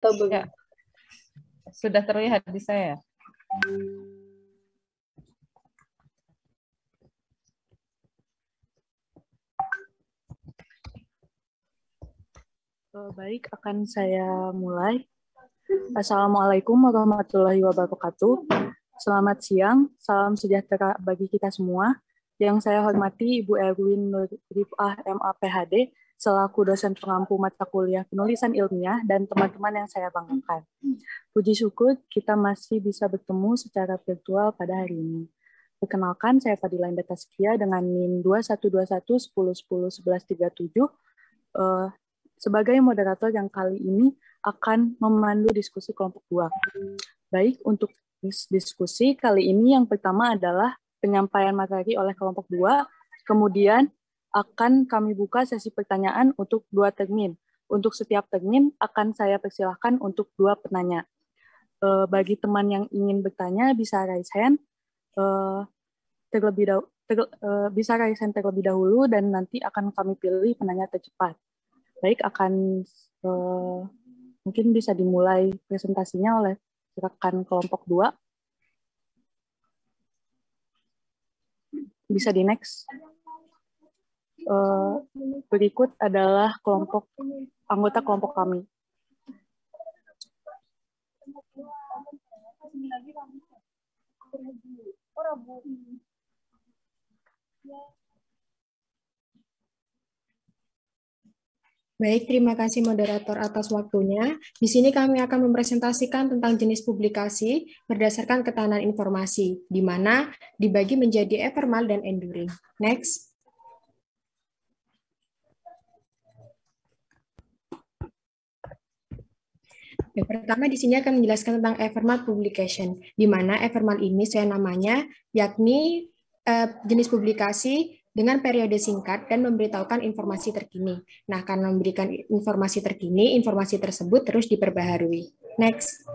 atau belum? Ya, sudah terlihat di saya. Baik, akan saya mulai. Assalamualaikum warahmatullahi wabarakatuh. Selamat siang, salam sejahtera bagi kita semua. Yang saya hormati Ibu Erwin Nur Rifah MA PhD, selaku dosen pengampu mata kuliah penulisan ilmiah dan teman-teman yang saya banggakan. Puji syukur kita masih bisa bertemu secara virtual pada hari ini. Perkenalkan, saya Fadila Indah Taskia dengan NIM 212110101137. Sebagai moderator yang kali ini akan memandu diskusi kelompok 2. Baik, untuk diskusi kali ini yang pertama adalah penyampaian materi oleh kelompok 2, kemudian akan kami buka sesi pertanyaan untuk 2 termin. Untuk setiap termin akan saya persilahkan untuk 2 penanya. Bagi teman yang ingin bertanya bisa raise hand terlebih dahulu dan nanti akan kami pilih penanya tercepat. Baik, mungkin bisa dimulai presentasinya oleh rekan kelompok 2. Bisa di next. Berikut adalah anggota kelompok kami. Baik, terima kasih moderator atas waktunya. Di sini kami akan mempresentasikan tentang jenis publikasi berdasarkan ketahanan informasi, di mana dibagi menjadi ephemeral dan enduring. Next. Yang pertama di sini akan menjelaskan tentang ephemeral publication, di mana ephemeral ini saya namanya, yakni jenis publikasi dengan periode singkat dan memberitahukan informasi terkini. Nah, karena memberikan informasi terkini, informasi tersebut terus diperbaharui. Next.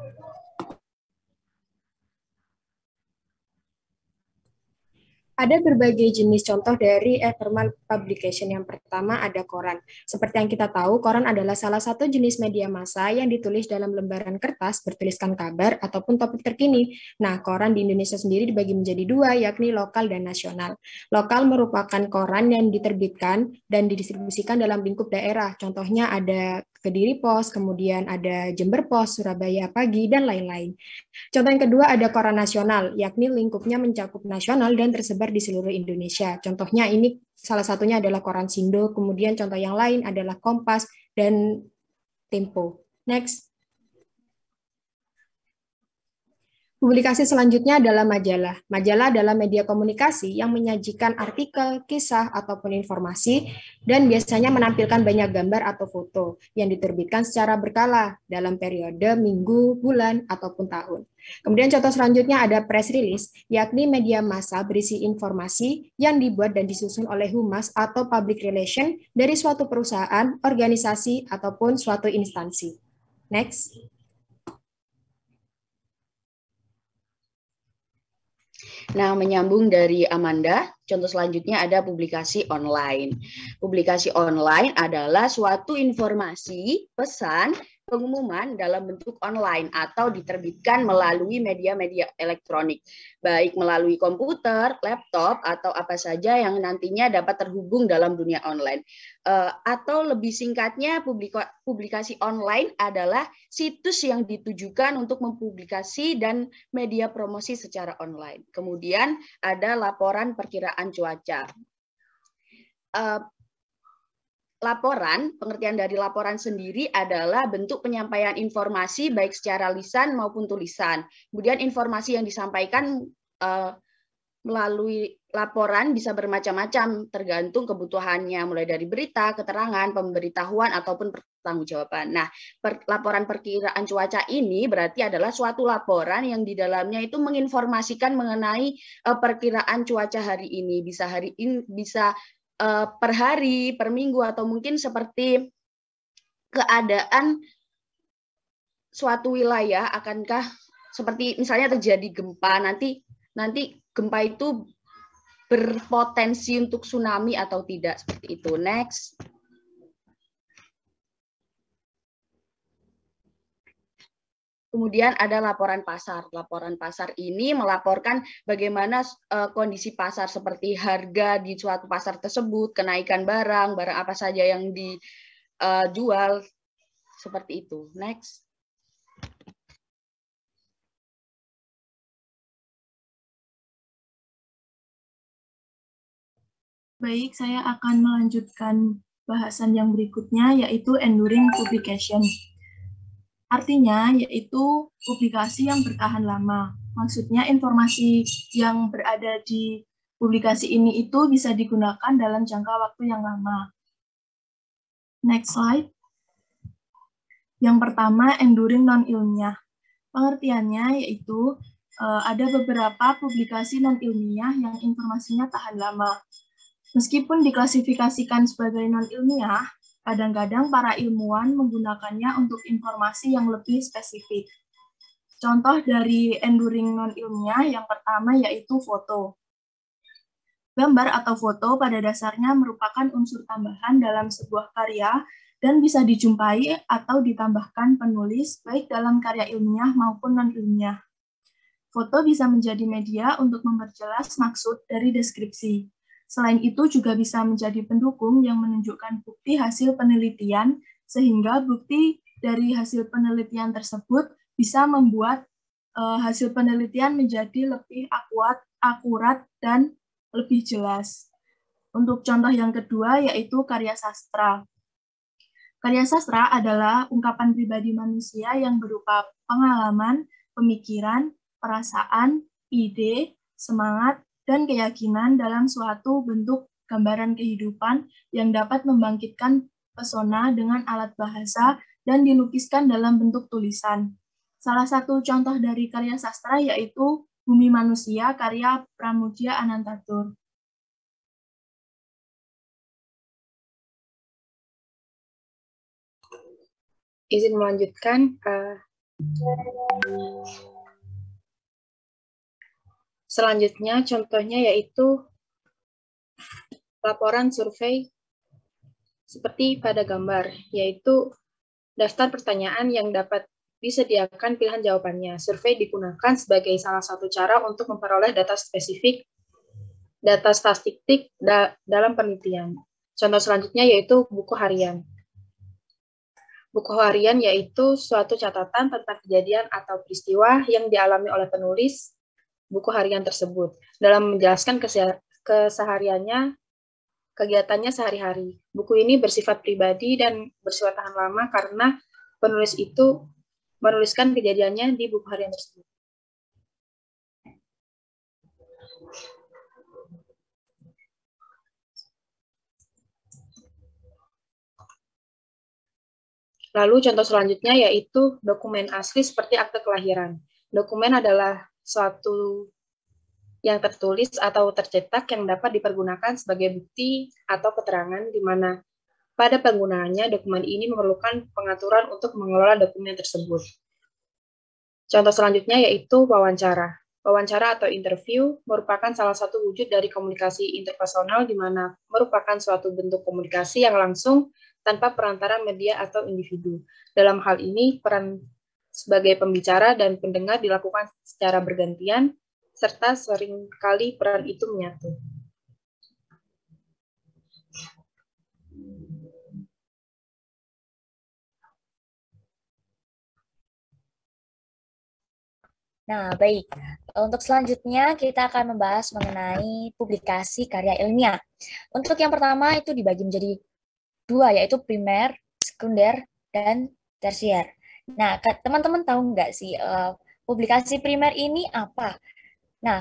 Ada berbagai jenis contoh dari ephemeral publication. Yang pertama ada koran. Seperti yang kita tahu, koran adalah salah satu jenis media massa yang ditulis dalam lembaran kertas bertuliskan kabar ataupun topik terkini. Nah, koran di Indonesia sendiri dibagi menjadi 2, yakni lokal dan nasional. Lokal merupakan koran yang diterbitkan dan didistribusikan dalam lingkup daerah. Contohnya ada Kediri Pos, kemudian ada Jember Pos, Surabaya Pagi, dan lain-lain. Contoh yang kedua ada koran nasional, yakni lingkupnya mencakup nasional dan tersebar di seluruh Indonesia. Contohnya ini salah satunya adalah koran Sindo, kemudian contoh yang lain adalah Kompas dan Tempo. Next. Publikasi selanjutnya adalah majalah. Majalah adalah media komunikasi yang menyajikan artikel, kisah, ataupun informasi, dan biasanya menampilkan banyak gambar atau foto yang diterbitkan secara berkala dalam periode minggu, bulan, ataupun tahun. Kemudian contoh selanjutnya ada press release, yakni media massa berisi informasi yang dibuat dan disusun oleh humas atau public relation dari suatu perusahaan, organisasi, ataupun suatu instansi. Next. Nah, menyambung dari Amanda, contoh selanjutnya ada publikasi online. Publikasi online adalah suatu informasi, pesan, pengumuman dalam bentuk online atau diterbitkan melalui media-media elektronik, baik melalui komputer, laptop, atau apa saja yang nantinya dapat terhubung dalam dunia online. Atau lebih singkatnya, publikasi online adalah situs yang ditujukan untuk mempublikasi dan media promosi secara online. Kemudian ada laporan perkiraan cuaca. Laporan, pengertian dari laporan sendiri adalah bentuk penyampaian informasi baik secara lisan maupun tulisan. Kemudian informasi yang disampaikan melalui laporan bisa bermacam-macam tergantung kebutuhannya, mulai dari berita, keterangan, pemberitahuan, ataupun pertanggungjawaban. Nah, laporan perkiraan cuaca ini berarti adalah suatu laporan yang di dalamnya itu menginformasikan mengenai perkiraan cuaca hari ini. Bisa hari ini, bisa per hari, per minggu, atau mungkin seperti keadaan suatu wilayah, akankah seperti misalnya terjadi gempa, nanti gempa itu berpotensi untuk tsunami atau tidak, seperti itu. Next. Kemudian ada laporan pasar. Laporan pasar ini melaporkan bagaimana kondisi pasar seperti harga di suatu pasar tersebut, kenaikan barang apa saja yang dijual, seperti itu. Next. Baik, saya akan melanjutkan bahasan yang berikutnya, yaitu enduring publication. Artinya, yaitu publikasi yang bertahan lama. Maksudnya, informasi yang berada di publikasi ini itu bisa digunakan dalam jangka waktu yang lama. Next slide. Yang pertama, enduring non-ilmiah. Pengertiannya yaitu ada beberapa publikasi non-ilmiah yang informasinya tahan lama. Meskipun diklasifikasikan sebagai non-ilmiah, kadang-kadang para ilmuwan menggunakannya untuk informasi yang lebih spesifik. Contoh dari enduring non-ilmiah yang pertama yaitu foto. Gambar atau foto pada dasarnya merupakan unsur tambahan dalam sebuah karya dan bisa dijumpai atau ditambahkan penulis baik dalam karya ilmiah maupun non-ilmiah. Foto bisa menjadi media untuk memperjelas maksud dari deskripsi. Selain itu juga bisa menjadi pendukung yang menunjukkan bukti hasil penelitian, sehingga bukti dari hasil penelitian tersebut bisa membuat hasil penelitian menjadi lebih akurat, dan lebih jelas. Untuk contoh yang kedua yaitu karya sastra. Karya sastra adalah ungkapan pribadi manusia yang berupa pengalaman, pemikiran, perasaan, ide, semangat, dan keyakinan dalam suatu bentuk gambaran kehidupan yang dapat membangkitkan pesona dengan alat bahasa dan dilukiskan dalam bentuk tulisan. Salah satu contoh dari karya sastra yaitu Bumi Manusia karya Pramudia Anantatur. Izin melanjutkan. Selanjutnya, contohnya yaitu laporan survei seperti pada gambar, yaitu daftar pertanyaan yang dapat disediakan pilihan jawabannya. Survei digunakan sebagai salah satu cara untuk memperoleh data spesifik, data statistik dalam penelitian. Contoh selanjutnya yaitu buku harian. Buku harian yaitu suatu catatan tentang kejadian atau peristiwa yang dialami oleh penulis buku harian tersebut dalam menjelaskan kesehariannya, kegiatannya sehari-hari. Buku ini bersifat pribadi dan bersifat tahan lama karena penulis itu menuliskan kejadiannya di buku harian tersebut. Lalu contoh selanjutnya yaitu dokumen asli seperti akte kelahiran. Dokumen adalah suatu yang tertulis atau tercetak yang dapat dipergunakan sebagai bukti atau keterangan di mana pada penggunaannya dokumen ini memerlukan pengaturan untuk mengelola dokumen tersebut. Contoh selanjutnya yaitu wawancara. Wawancara atau interview merupakan salah satu wujud dari komunikasi interpersonal di mana merupakan suatu bentuk komunikasi yang langsung tanpa perantara media atau individu. Dalam hal ini, peran sebagai pembicara dan pendengar dilakukan secara bergantian, serta seringkali peran itu menyatu. Nah, baik. Untuk selanjutnya, kita akan membahas mengenai publikasi karya ilmiah. Untuk yang pertama, itu dibagi menjadi dua, yaitu primer, sekunder, dan tersier. Nah, teman-teman tahu nggak sih publikasi primer ini apa? Nah,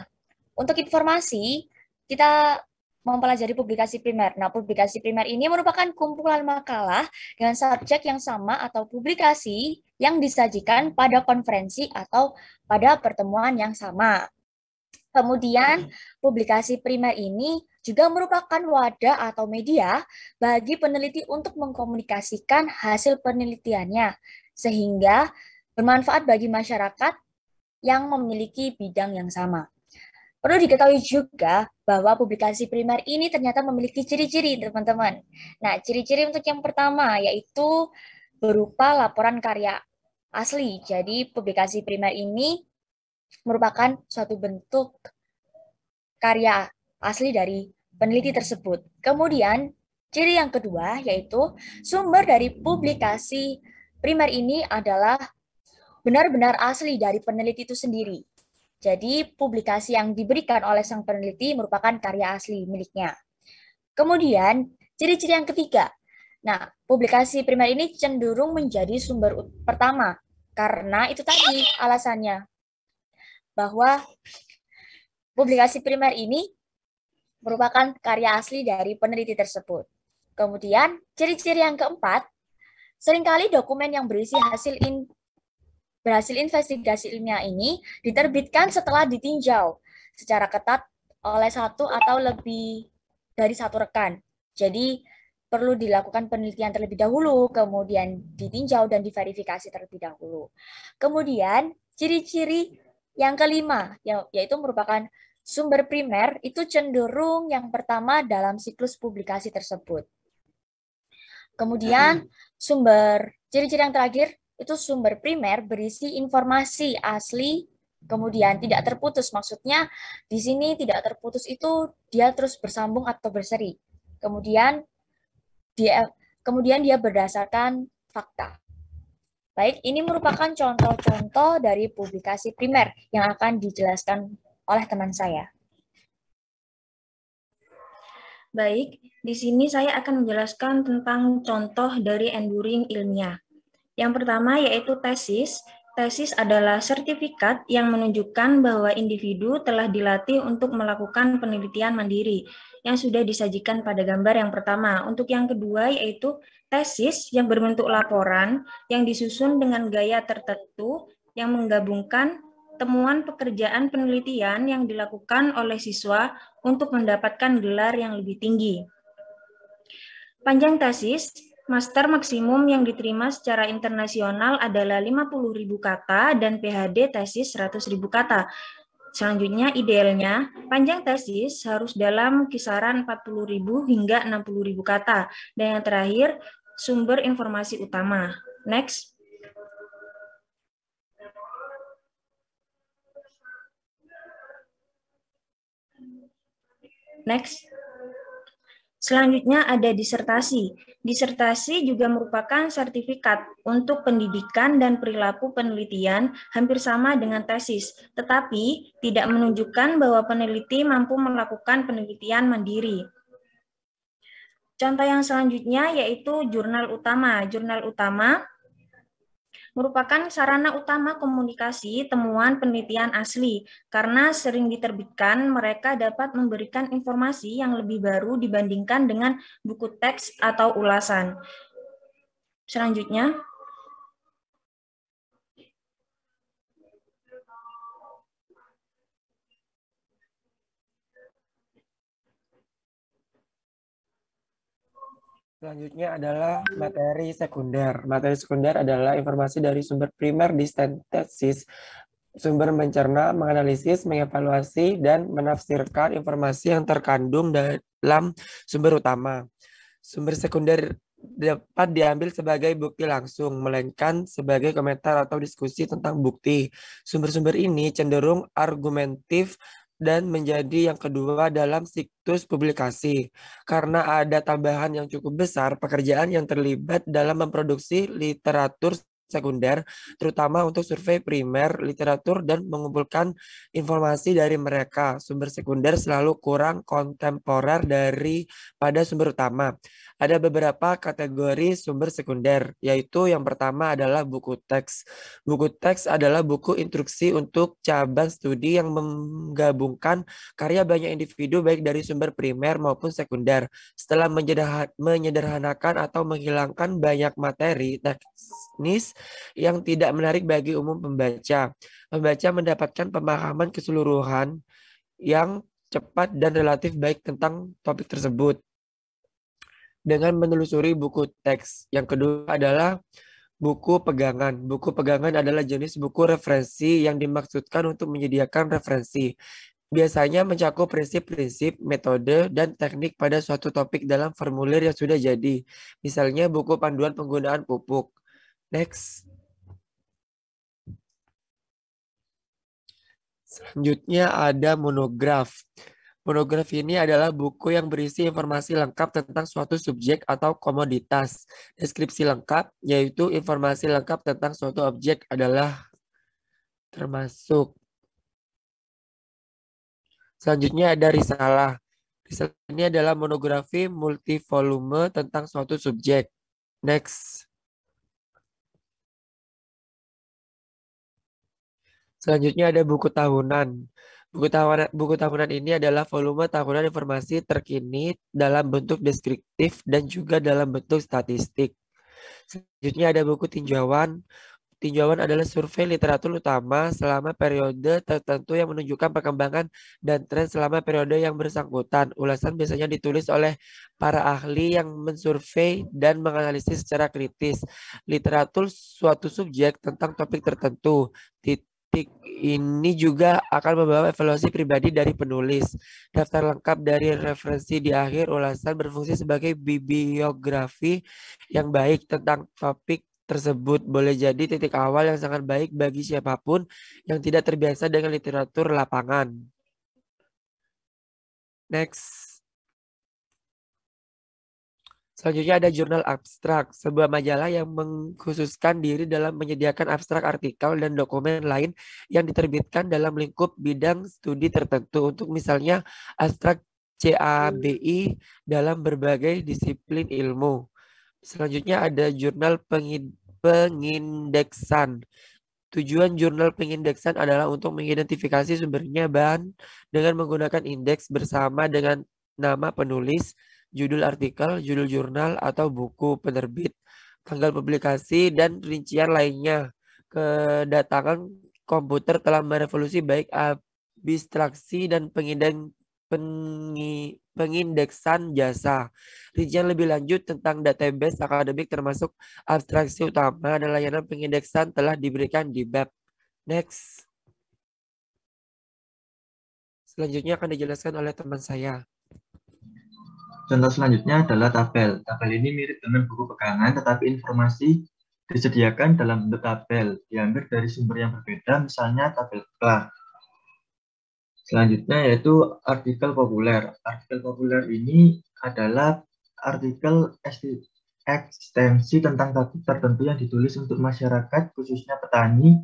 untuk informasi, kita mempelajari publikasi primer. Nah, publikasi primer ini merupakan kumpulan makalah dengan subjek yang sama atau publikasi yang disajikan pada konferensi atau pada pertemuan yang sama. Kemudian, publikasi primer ini juga merupakan wadah atau media bagi peneliti untuk mengkomunikasikan hasil penelitiannya, sehingga bermanfaat bagi masyarakat yang memiliki bidang yang sama. Perlu diketahui juga bahwa publikasi primer ini ternyata memiliki ciri-ciri, teman-teman. Nah, ciri-ciri untuk yang pertama yaitu berupa laporan karya asli. Jadi publikasi primer ini merupakan suatu bentuk karya asli dari peneliti tersebut. Kemudian, ciri yang kedua yaitu sumber dari publikasi primer ini adalah benar-benar asli dari peneliti itu sendiri. Jadi, publikasi yang diberikan oleh sang peneliti merupakan karya asli miliknya. Kemudian, ciri-ciri yang ketiga. Nah, publikasi primer ini cenderung menjadi sumber pertama karena itu tadi alasannya bahwa publikasi primer ini merupakan karya asli dari peneliti tersebut. Kemudian, ciri-ciri yang keempat, seringkali dokumen yang berisi berhasil investigasi ilmiah ini diterbitkan setelah ditinjau secara ketat oleh satu atau lebih dari satu rekan. Jadi, perlu dilakukan penelitian terlebih dahulu, kemudian ditinjau dan diverifikasi terlebih dahulu. Kemudian, ciri-ciri yang kelima, yaitu merupakan sumber primer, itu cenderung yang pertama dalam siklus publikasi tersebut. Kemudian, ciri-ciri yang terakhir, itu sumber primer berisi informasi asli, kemudian tidak terputus. Maksudnya, di sini tidak terputus itu dia terus bersambung atau berseri. Kemudian dia berdasarkan fakta. Baik, ini merupakan contoh-contoh dari publikasi primer yang akan dijelaskan oleh teman saya. Baik, di sini saya akan menjelaskan tentang contoh dari enduring ilmiah. Yang pertama yaitu tesis. Tesis adalah sertifikat yang menunjukkan bahwa individu telah dilatih untuk melakukan penelitian mandiri yang sudah disajikan pada gambar yang pertama. Untuk yang kedua yaitu tesis yang berbentuk laporan yang disusun dengan gaya tertentu yang menggabungkan temuan pekerjaan penelitian yang dilakukan oleh siswa untuk mendapatkan gelar yang lebih tinggi. Panjang tesis, master maksimum yang diterima secara internasional adalah 50.000 kata dan PhD tesis 100.000 kata. Selanjutnya, idealnya, panjang tesis harus dalam kisaran 40.000 hingga 60.000 kata. Dan yang terakhir, sumber informasi utama. Next. Next. Selanjutnya ada disertasi. Disertasi juga merupakan sertifikat untuk pendidikan dan perilaku penelitian hampir sama dengan tesis, tetapi tidak menunjukkan bahwa peneliti mampu melakukan penelitian mandiri. Contoh yang selanjutnya yaitu jurnal utama. Jurnal utama merupakan sarana utama komunikasi temuan penelitian asli, karena sering diterbitkan mereka dapat memberikan informasi yang lebih baru dibandingkan dengan buku teks atau ulasan. Selanjutnya, selanjutnya adalah materi sekunder. Materi sekunder adalah informasi dari sumber primer di tesis. Sumber mencerna, menganalisis, mengevaluasi, dan menafsirkan informasi yang terkandung dalam sumber utama. Sumber sekunder dapat diambil sebagai bukti langsung, melainkan sebagai komentar atau diskusi tentang bukti. Sumber-sumber ini cenderung argumentif dan menjadi yang kedua dalam siklus publikasi. Karena ada tambahan yang cukup besar pekerjaan yang terlibat dalam memproduksi literatur sekunder, terutama untuk survei primer, literatur, dan mengumpulkan informasi dari mereka. Sumber sekunder selalu kurang kontemporer daripada sumber utama. Ada beberapa kategori sumber sekunder, yaitu yang pertama adalah buku teks. Buku teks adalah buku instruksi untuk cabang studi yang menggabungkan karya banyak individu baik dari sumber primer maupun sekunder. Setelah menyederhanakan atau menghilangkan banyak materi teknis yang tidak menarik bagi umum pembaca. Pembaca mendapatkan pemahaman keseluruhan yang cepat dan relatif baik tentang topik tersebut dengan menelusuri buku teks. Yang kedua adalah buku pegangan. Buku pegangan adalah jenis buku referensi yang dimaksudkan untuk menyediakan referensi. Biasanya mencakup prinsip-prinsip, metode, dan teknik pada suatu topik dalam formulir yang sudah jadi. Misalnya buku panduan penggunaan pupuk. Next. Selanjutnya ada monograf. Monograf ini adalah buku yang berisi informasi lengkap tentang suatu subjek atau komoditas. Deskripsi lengkap, yaitu informasi lengkap tentang suatu objek adalah termasuk. Selanjutnya ada risalah. Risalah ini adalah monografi multivolume tentang suatu subjek. Next. Selanjutnya ada buku tahunan. Buku tahunan ini adalah volume tahunan informasi terkini dalam bentuk deskriptif dan juga dalam bentuk statistik. Selanjutnya ada buku tinjauan. Tinjauan adalah survei literatur utama selama periode tertentu yang menunjukkan perkembangan dan tren selama periode yang bersangkutan. Ulasan biasanya ditulis oleh para ahli yang mensurvei dan menganalisis secara kritis literatur suatu subjek tentang topik tertentu. Ini juga akan membawa evaluasi pribadi dari penulis. Daftar lengkap dari referensi di akhir ulasan berfungsi sebagai bibliografi yang baik tentang topik tersebut. Boleh jadi titik awal yang sangat baik bagi siapapun yang tidak terbiasa dengan literatur lapangan. Next. Selanjutnya ada jurnal abstrak, sebuah majalah yang mengkhususkan diri dalam menyediakan abstrak artikel dan dokumen lain yang diterbitkan dalam lingkup bidang studi tertentu. Untuk misalnya abstrak CABI dalam berbagai disiplin ilmu. Selanjutnya ada jurnal pengindeksan. Tujuan jurnal pengindeksan adalah untuk mengidentifikasi sumbernya bahan dengan menggunakan indeks bersama dengan nama penulis, judul artikel, judul jurnal atau buku penerbit, tanggal publikasi, dan rincian lainnya. Kedatangan komputer telah merevolusi baik abstraksi dan pengindeksan jasa. Rincian lebih lanjut tentang database akademik termasuk abstraksi utama dan layanan pengindeksan telah diberikan di bab. Next. Selanjutnya akan dijelaskan oleh teman saya. Contoh selanjutnya adalah tabel. Tabel ini mirip dengan buku pegangan, tetapi informasi disediakan dalam bentuk tabel, diambil dari sumber yang berbeda, misalnya tabel Clark. Selanjutnya yaitu artikel populer. Artikel populer ini adalah artikel ekstensi tentang topik tertentu yang ditulis untuk masyarakat, khususnya petani.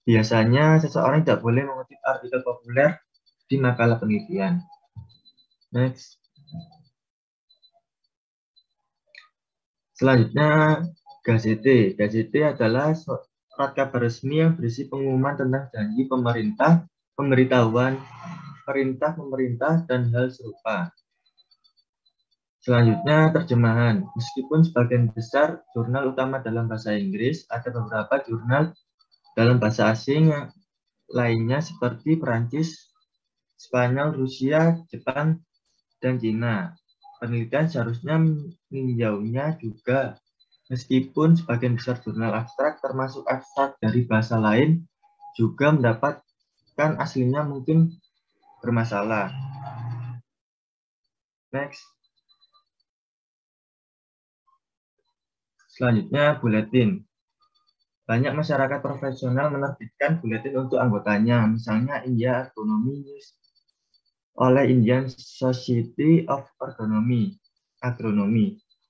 Biasanya seseorang tidak boleh mengutip artikel populer di makalah penelitian. Next. Selanjutnya, Gazete. Gazete adalah surat kabar resmi yang berisi pengumuman tentang janji pemerintah, pemberitahuan pemerintah, dan hal serupa. Selanjutnya, terjemahan. Meskipun sebagian besar jurnal utama dalam bahasa Inggris, ada beberapa jurnal dalam bahasa asing yang lainnya seperti Perancis, Spanyol, Rusia, Jepang, dan Cina. Penelitian seharusnya meninjaunya juga, meskipun sebagian besar jurnal abstrak, termasuk abstrak dari bahasa lain, juga mendapatkan aslinya mungkin bermasalah. Next. Selanjutnya, buletin. Banyak masyarakat profesional menerbitkan buletin untuk anggotanya, misalnya India Agronomy News oleh Indian Society of Agronomy.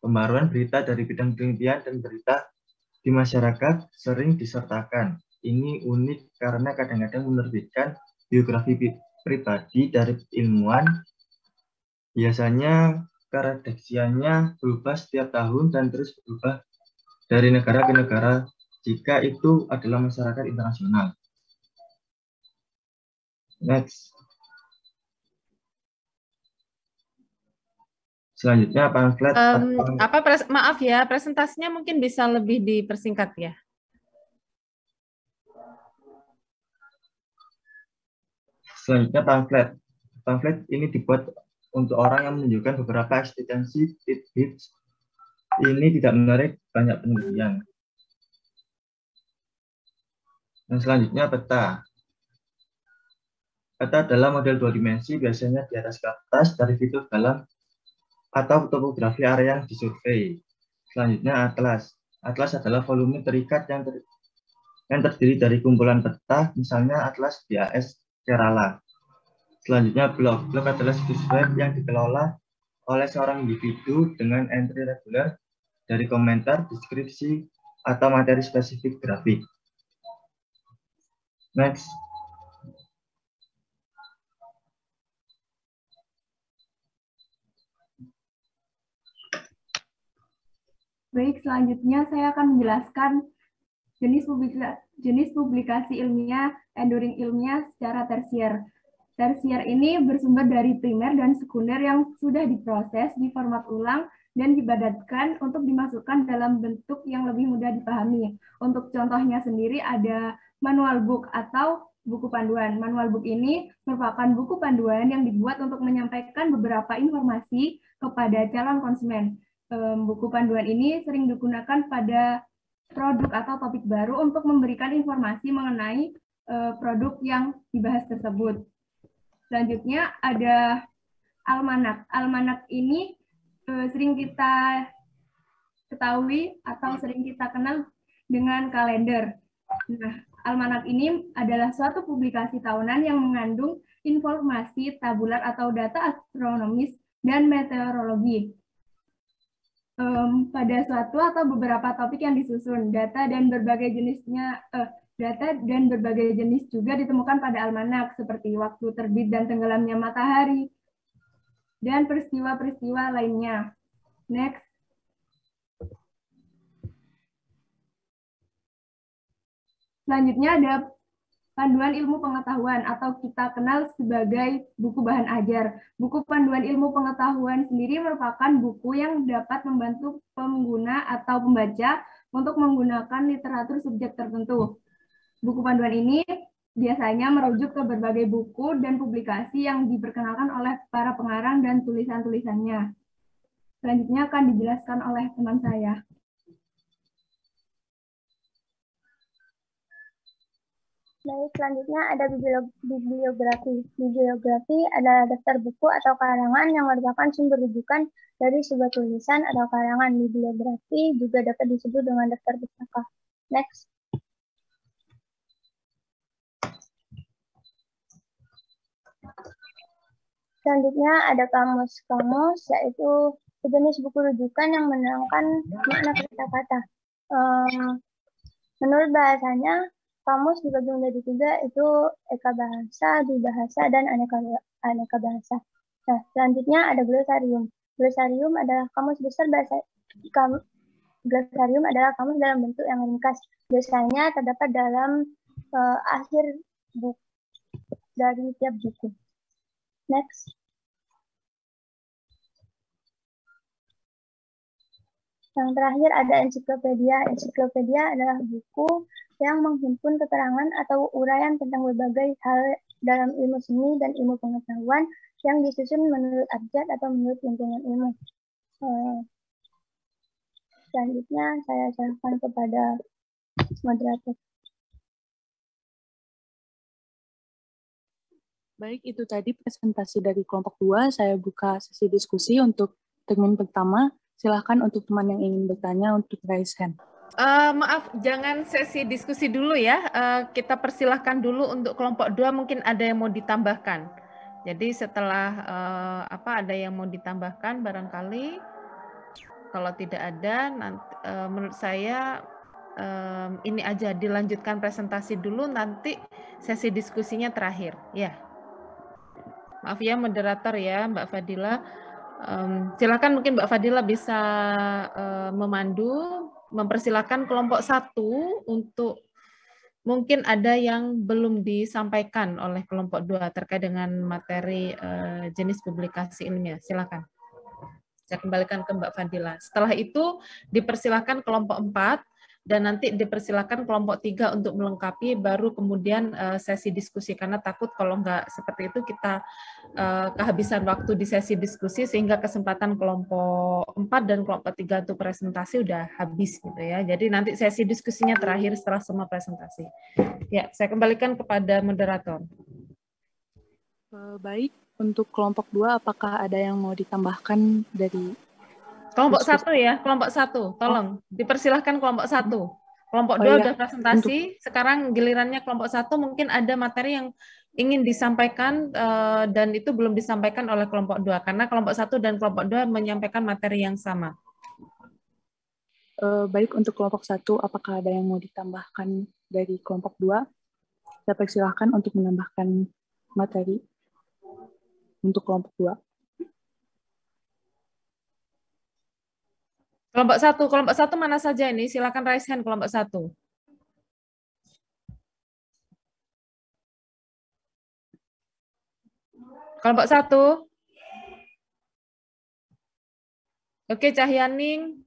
Pembaruan berita dari bidang penelitian dan berita di masyarakat sering disertakan. Ini unik karena kadang-kadang menerbitkan biografi pribadi dari ilmuwan. Biasanya keredaksiannya berubah setiap tahun dan terus berubah dari negara ke negara jika itu adalah masyarakat internasional. Next. Selanjutnya pamflet. Maaf ya, presentasinya mungkin bisa lebih dipersingkat ya. Selanjutnya pamflet. Pamflet ini dibuat untuk orang yang menunjukkan beberapa eksistensi tidbits. Ini tidak menarik banyak penelitian. Dan selanjutnya peta. Peta adalah model 2 dimensi, biasanya di atas kertas dari fitur dalam atau topografi area yang disurvei. Selanjutnya atlas. Atlas adalah volume terikat yang terdiri dari kumpulan peta, misalnya atlas BAS Kerala. Selanjutnya, blog. Blog adalah situs web yang dikelola oleh seorang individu dengan entry reguler dari komentar, deskripsi, atau materi spesifik grafik. Next. Baik, selanjutnya saya akan menjelaskan jenis publikasi ilmiah, enduring ilmiah secara tersier. Tersier ini bersumber dari primer dan sekunder yang sudah diproses, diformat ulang, dan dipadatkan untuk dimasukkan dalam bentuk yang lebih mudah dipahami. Untuk contohnya sendiri ada manual book atau buku panduan. Manual book ini merupakan buku panduan yang dibuat untuk menyampaikan beberapa informasi kepada calon konsumen. Buku panduan ini sering digunakan pada produk atau topik baru untuk memberikan informasi mengenai produk yang dibahas tersebut. Selanjutnya ada almanak. Almanak ini sering kita ketahui atau sering kita kenal dengan kalender. Nah, almanak ini adalah suatu publikasi tahunan yang mengandung informasi tabular atau data astronomis dan meteorologi pada suatu atau beberapa topik yang disusun. Data dan berbagai jenis juga ditemukan pada almanak, seperti waktu terbit dan tenggelamnya matahari, dan peristiwa-peristiwa lainnya. Next. Selanjutnya ada panduan ilmu pengetahuan atau kita kenal sebagai buku bahan ajar. Buku panduan ilmu pengetahuan sendiri merupakan buku yang dapat membantu pengguna atau pembaca untuk menggunakan literatur subjek tertentu. Buku panduan ini biasanya merujuk ke berbagai buku dan publikasi yang diperkenalkan oleh para pengarang dan tulisan-tulisannya. Selanjutnya akan dijelaskan oleh teman saya. Baik, selanjutnya ada bibliografi. Bibliografi adalah daftar buku atau karangan yang merupakan sumber rujukan dari sebuah tulisan atau karangan. Bibliografi juga dapat disebut dengan daftar pustaka. Next. Selanjutnya ada kamus. Kamus yaitu sejenis buku rujukan yang menerangkan makna kata-kata. Menurut bahasanya, kamus dibagi menjadi 3, itu eka bahasa, dubahasa, dan aneka bahasa. Nah, selanjutnya ada glosarium. Glosarium adalah kamus besar bahasa. Glosarium adalah kamus dalam bentuk yang ringkas. Biasanya terdapat dalam akhir buku dari tiap buku. Next. Yang terakhir ada ensiklopedia. Ensiklopedia adalah buku yang menghimpun keterangan atau uraian tentang berbagai hal dalam ilmu seni dan ilmu pengetahuan yang disusun menurut abjad atau menurut lingkungan ilmu. Selanjutnya saya serahkan kepada moderator. Baik, itu tadi presentasi dari kelompok 2. Saya buka sesi diskusi untuk termin pertama. Silahkan untuk teman yang ingin bertanya untuk raise hand. Maaf, jangan sesi diskusi dulu ya. Kita persilahkan dulu untuk kelompok 2, mungkin ada yang mau ditambahkan. Jadi setelah ada yang mau ditambahkan barangkali, kalau tidak ada, nanti, menurut saya ini aja dilanjutkan presentasi dulu, nanti sesi diskusinya terakhir. Ya, maaf ya moderator ya, Mbak Fadila. Silakan mungkin Mbak Fadila bisa memandu. Mempersilakan kelompok 1 untuk mungkin ada yang belum disampaikan oleh kelompok 2 terkait dengan materi jenis publikasi ilmiah. Silakan. Saya kembalikan ke Mbak Fadila. Setelah itu dipersilakan kelompok 4 dan nanti dipersilakan kelompok 3 untuk melengkapi, baru kemudian sesi diskusi, karena takut kalau nggak seperti itu kita kehabisan waktu di sesi diskusi sehingga kesempatan kelompok 4 dan kelompok 3 untuk presentasi udah habis gitu ya. Jadi nanti sesi diskusinya terakhir setelah semua presentasi. Ya, saya kembalikan kepada moderator. Baik, untuk kelompok 2 apakah ada yang mau ditambahkan dari kelompok 1 ya, kelompok 1, tolong dipersilahkan kelompok 1. Kelompok 2 udah presentasi, sekarang gilirannya kelompok 1, mungkin ada materi yang ingin disampaikan dan itu belum disampaikan oleh kelompok 2 karena kelompok 1 dan kelompok 2 menyampaikan materi yang sama. Baik, untuk kelompok 1, apakah ada yang mau ditambahkan dari kelompok 2? Saya persilahkan untuk menambahkan materi untuk kelompok 2. Kelompok 1 mana saja ini? Silakan raise hand kelompok 1. Kelompok 1. Oke, Cahyaning,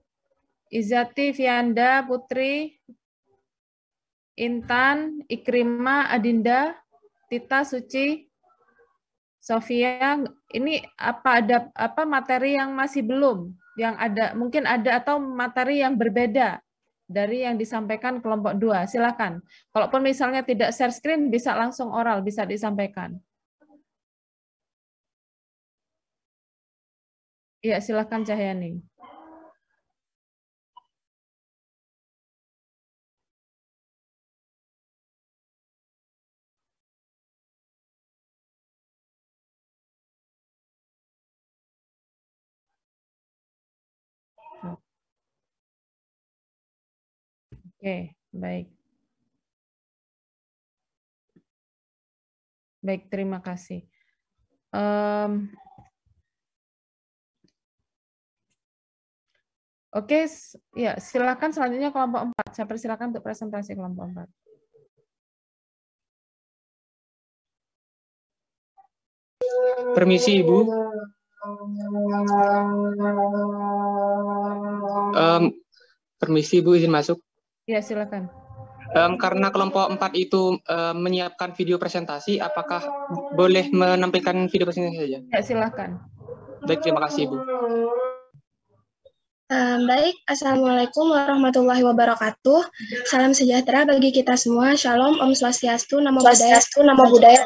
Izati, Fianda, Putri, Intan, Ikrima, Adinda, Tita, Suci, Sofia. Ini ada materi yang masih belum? Yang ada, mungkin ada atau materi yang berbeda dari yang disampaikan kelompok 2. Silakan. Kalaupun misalnya tidak share screen, bisa langsung oral, bisa disampaikan. Iya, silakan Cahyani. Oke, baik. Baik, terima kasih. Oke, ya silakan selanjutnya kelompok 4. Saya persilakan untuk presentasi kelompok 4. Permisi, Ibu. Permisi, Ibu, izin masuk. Ya, silakan. Karena kelompok 4 itu menyiapkan video presentasi, apakah boleh menampilkan video presentasi saja? Ya, silakan. Baik, terima kasih, Ibu. Baik, Assalamualaikum warahmatullahi wabarakatuh. Salam sejahtera bagi kita semua. Shalom, Om Swastiastu, Namo Buddhaya.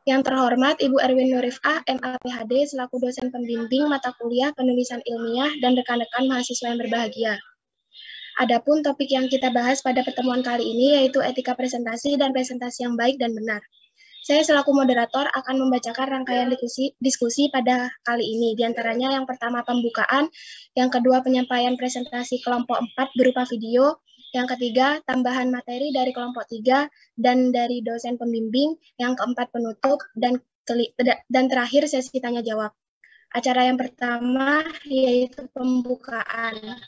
Yang terhormat Ibu Erwin Nurifah, MA PhD, selaku dosen pembimbing mata kuliah penulisan ilmiah dan rekan-rekan mahasiswa yang berbahagia. Adapun topik yang kita bahas pada pertemuan kali ini yaitu etika presentasi dan presentasi yang baik dan benar. Saya selaku moderator akan membacakan rangkaian diskusi pada kali ini. Di antaranya yang pertama pembukaan, yang kedua penyampaian presentasi kelompok 4 berupa video, yang ketiga tambahan materi dari kelompok 3 dan dari dosen pembimbing, yang keempat penutup, dan terakhir sesi tanya jawab. Acara yang pertama yaitu pembukaan.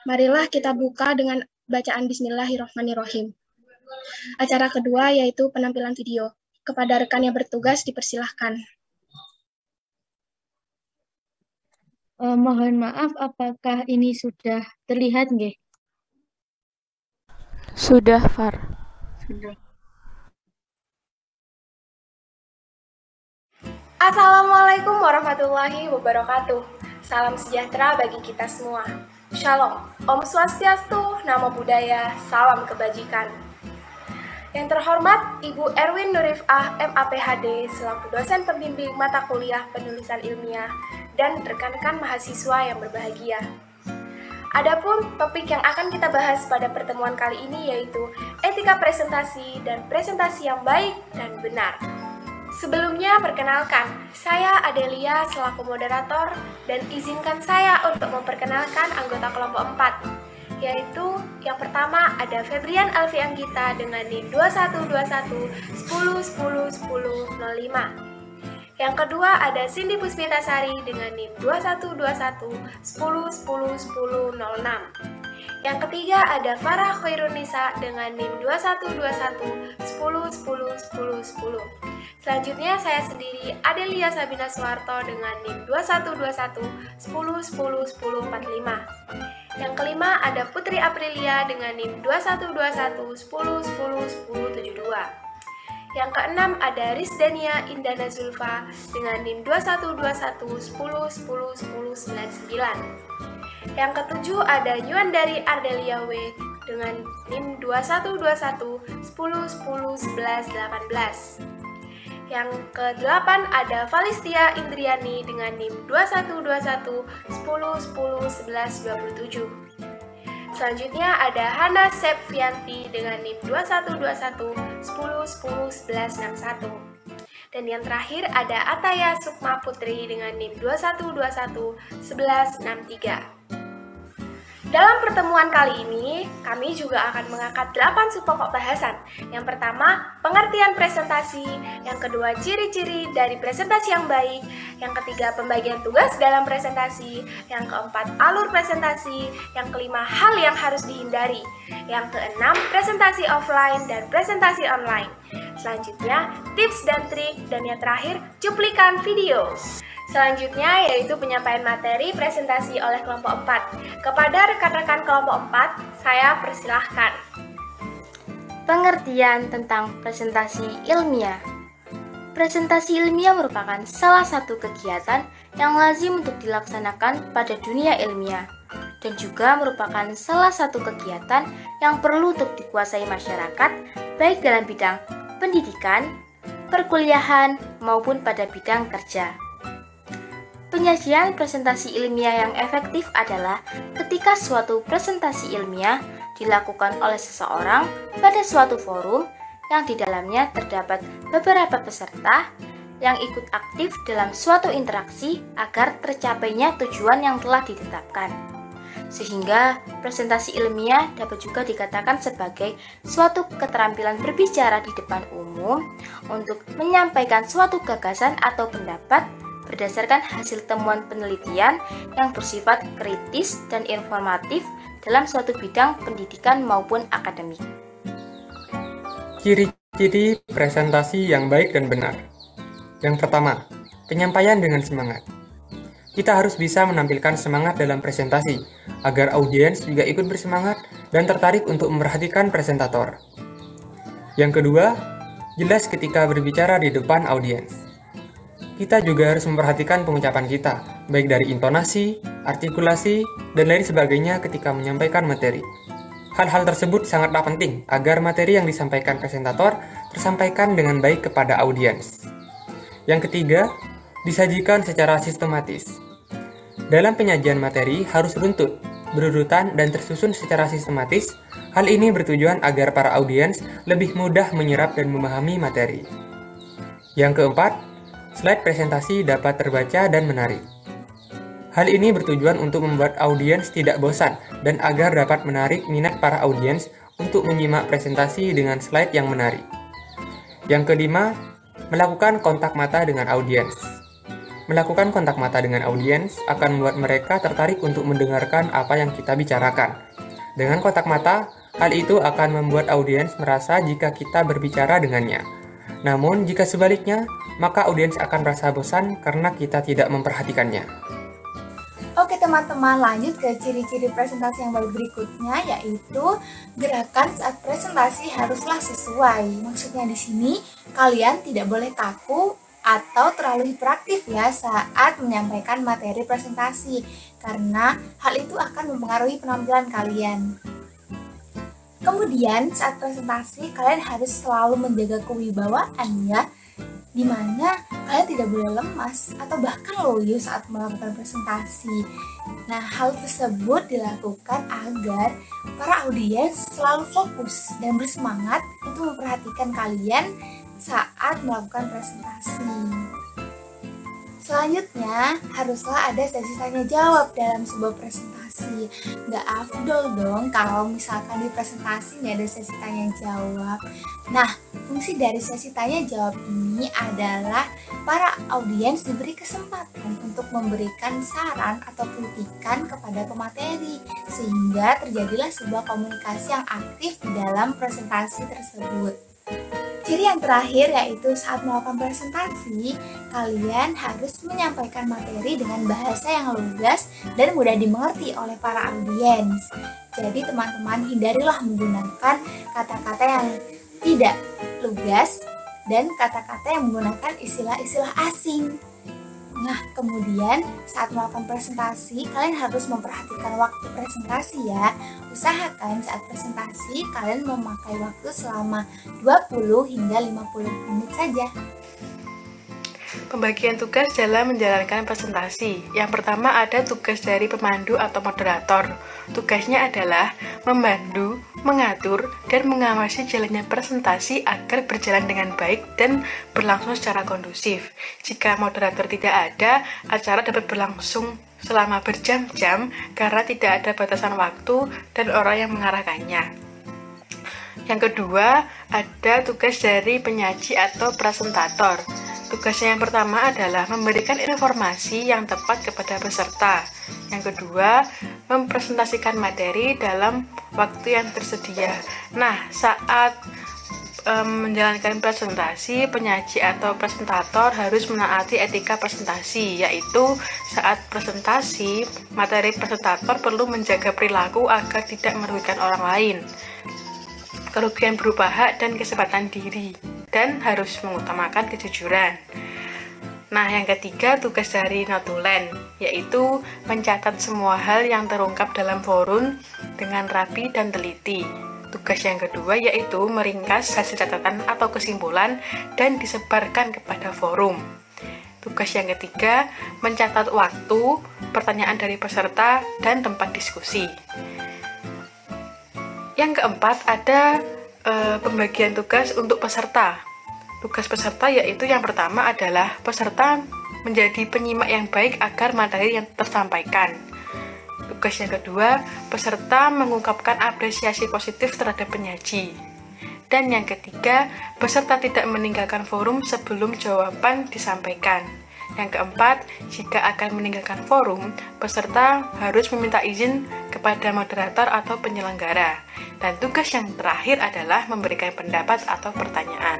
Marilah kita buka dengan bacaan Bismillahirrahmanirrahim. Acara kedua yaitu penampilan video. Kepada rekan yang bertugas dipersilahkan. Mohon maaf, apakah ini sudah terlihat nggih? Sudah, Far. Sudah. Assalamualaikum warahmatullahi wabarakatuh. Salam sejahtera bagi kita semua. Shalom, Om Swastiastu, Namo Buddhaya, salam kebajikan. Yang terhormat Ibu Erwin Nurifah, MA PhD, selaku dosen pembimbing mata kuliah penulisan ilmiah dan rekan-rekan mahasiswa yang berbahagia. Adapun topik yang akan kita bahas pada pertemuan kali ini yaitu etika presentasi dan presentasi yang baik dan benar. Sebelumnya perkenalkan, saya Adelia selaku moderator dan izinkan saya untuk memperkenalkan anggota kelompok 4. Yaitu yang pertama ada Febrian Alfi Anggita dengan NIM 2121 10 10 10 05. Yang kedua ada Cindy Puspitasari dengan NIM 2121 10 10 10 06. Yang ketiga ada Farah Khairunisa dengan NIM 2121 10 10 10 10. Selanjutnya saya sendiri Adelia Sabina Suwarto dengan NIM 2121 10 10 10 45. Yang kelima ada Putri Aprilia dengan NIM 2121 10 10 10 72. Yang keenam ada Rizdania Indana Zulfa dengan NIM 2121 10 10 10 99. Yang ketujuh ada Yuandari Ardelia W dengan NIM 2121 10 10 11 18. Yang ke-8 ada Valistia Indriani dengan NIM 2121 10 10 11 27. Selanjutnya ada Hana Sepvianti dengan NIM 2121 10 10 11 61. Dan yang terakhir ada Ataya Sukma Putri dengan NIM 2121 11 63. Dalam pertemuan kali ini, kami juga akan mengangkat 8 subpokok bahasan. Yang pertama, pengertian presentasi. Yang kedua, ciri-ciri dari presentasi yang baik. Yang ketiga, pembagian tugas dalam presentasi. Yang keempat, alur presentasi. Yang kelima, hal yang harus dihindari. Yang keenam, presentasi offline dan presentasi online. Selanjutnya, tips dan trik. Dan yang terakhir, cuplikan video. Selanjutnya yaitu penyampaian materi presentasi oleh kelompok 4. Kepada rekan-rekan kelompok 4, saya persilahkan. Pengertian tentang presentasi ilmiah. Presentasi ilmiah merupakan salah satu kegiatan yang lazim untuk dilaksanakan pada dunia ilmiah dan juga merupakan salah satu kegiatan yang perlu untuk dikuasai masyarakat baik dalam bidang pendidikan, perkuliahan, maupun pada bidang kerja. Penyajian presentasi ilmiah yang efektif adalah ketika suatu presentasi ilmiah dilakukan oleh seseorang pada suatu forum yang di dalamnya terdapat beberapa peserta yang ikut aktif dalam suatu interaksi agar tercapainya tujuan yang telah ditetapkan. Sehingga presentasi ilmiah dapat juga dikatakan sebagai suatu keterampilan berbicara di depan umum untuk menyampaikan suatu gagasan atau pendapat berdasarkan hasil temuan penelitian yang bersifat kritis dan informatif dalam suatu bidang pendidikan maupun akademik. Ciri-ciri presentasi yang baik dan benar. Yang pertama, penyampaian dengan semangat. Kita harus bisa menampilkan semangat dalam presentasi, agar audiens juga ikut bersemangat dan tertarik untuk memperhatikan presentator. Yang kedua, jelas ketika berbicara di depan audiens. Kita juga harus memperhatikan pengucapan kita, baik dari intonasi, artikulasi, dan lain sebagainya ketika menyampaikan materi. Hal-hal tersebut sangatlah penting agar materi yang disampaikan presentator tersampaikan dengan baik kepada audiens. Yang ketiga, disajikan secara sistematis. Dalam penyajian materi harus runtut, berurutan, dan tersusun secara sistematis. Hal ini bertujuan agar para audiens lebih mudah menyerap dan memahami materi. Yang keempat, slide presentasi dapat terbaca dan menarik. Hal ini bertujuan untuk membuat audiens tidak bosan dan agar dapat menarik minat para audiens untuk menyimak presentasi dengan slide yang menarik. Yang kelima, melakukan kontak mata dengan audiens. Melakukan kontak mata dengan audiens akan membuat mereka tertarik untuk mendengarkan apa yang kita bicarakan. Dengan kontak mata, hal itu akan membuat audiens merasa jika kita berbicara dengannya. Namun, jika sebaliknya, maka audiens akan merasa bosan karena kita tidak memperhatikannya. Oke teman-teman, lanjut ke ciri-ciri presentasi yang baik berikutnya, yaitu gerakan saat presentasi haruslah sesuai. Maksudnya di sini, kalian tidak boleh kaku atau terlalu hiperaktif ya saat menyampaikan materi presentasi, karena hal itu akan mempengaruhi penampilan kalian. Kemudian saat presentasi kalian harus selalu menjaga kewibawaan ya, dimana kalian tidak boleh lemas atau bahkan loyo saat melakukan presentasi. Nah, hal tersebut dilakukan agar para audiens selalu fokus dan bersemangat untuk memperhatikan kalian saat melakukan presentasi. Selanjutnya, haruslah ada sesi tanya jawab dalam sebuah presentasi. Nggak afdol dong kalau misalkan di presentasi nggak ada sesi tanya jawab. Nah, fungsi dari sesi tanya jawab ini adalah para audiens diberi kesempatan untuk memberikan saran atau kritikan kepada pemateri, sehingga terjadilah sebuah komunikasi yang aktif di dalam presentasi tersebut. Ciri yang terakhir yaitu saat melakukan presentasi, kalian harus menyampaikan materi dengan bahasa yang lugas dan mudah dimengerti oleh para audiens. Jadi teman-teman hindarilah menggunakan kata-kata yang tidak lugas dan kata-kata yang menggunakan istilah-istilah asing. Nah, kemudian saat melakukan presentasi, kalian harus memperhatikan waktu presentasi ya. Usahakan saat presentasi, kalian memakai waktu selama 20 hingga 50 menit saja. Pembagian tugas dalam menjalankan presentasi. Yang pertama ada tugas dari pemandu atau moderator. Tugasnya adalah membantu, mengatur, dan mengawasi jalannya presentasi agar berjalan dengan baik dan berlangsung secara kondusif. Jika moderator tidak ada, acara dapat berlangsung selama berjam-jam karena tidak ada batasan waktu dan orang yang mengarahkannya. Yang kedua, ada tugas dari penyaji atau presentator. Tugasnya yang pertama adalah memberikan informasi yang tepat kepada peserta. Yang kedua, mempresentasikan materi dalam waktu yang tersedia. Nah, saat menjalankan presentasi, penyaji atau presentator harus menaati etika presentasi, yaitu saat presentasi, materi presentator perlu menjaga perilaku agar tidak merugikan orang lain, kerugian berupa hak dan kesempatan diri, dan harus mengutamakan kejujuran. Nah, yang ketiga, tugas dari notulen, yaitu mencatat semua hal yang terungkap dalam forum dengan rapi dan teliti. Tugas yang kedua yaitu meringkas hasil catatan atau kesimpulan dan disebarkan kepada forum. Tugas yang ketiga, mencatat waktu, pertanyaan dari peserta, dan tempat diskusi. Yang keempat, ada pembagian tugas untuk peserta. Tugas peserta yaitu yang pertama adalah peserta menjadi penyimak yang baik agar materi yang tersampaikan. Tugas yang kedua, peserta mengungkapkan apresiasi positif terhadap penyaji. Dan yang ketiga, peserta tidak meninggalkan forum sebelum jawaban disampaikan. Yang keempat, jika akan meninggalkan forum, peserta harus meminta izin kepada moderator atau penyelenggara. Dan tugas yang terakhir adalah memberikan pendapat atau pertanyaan.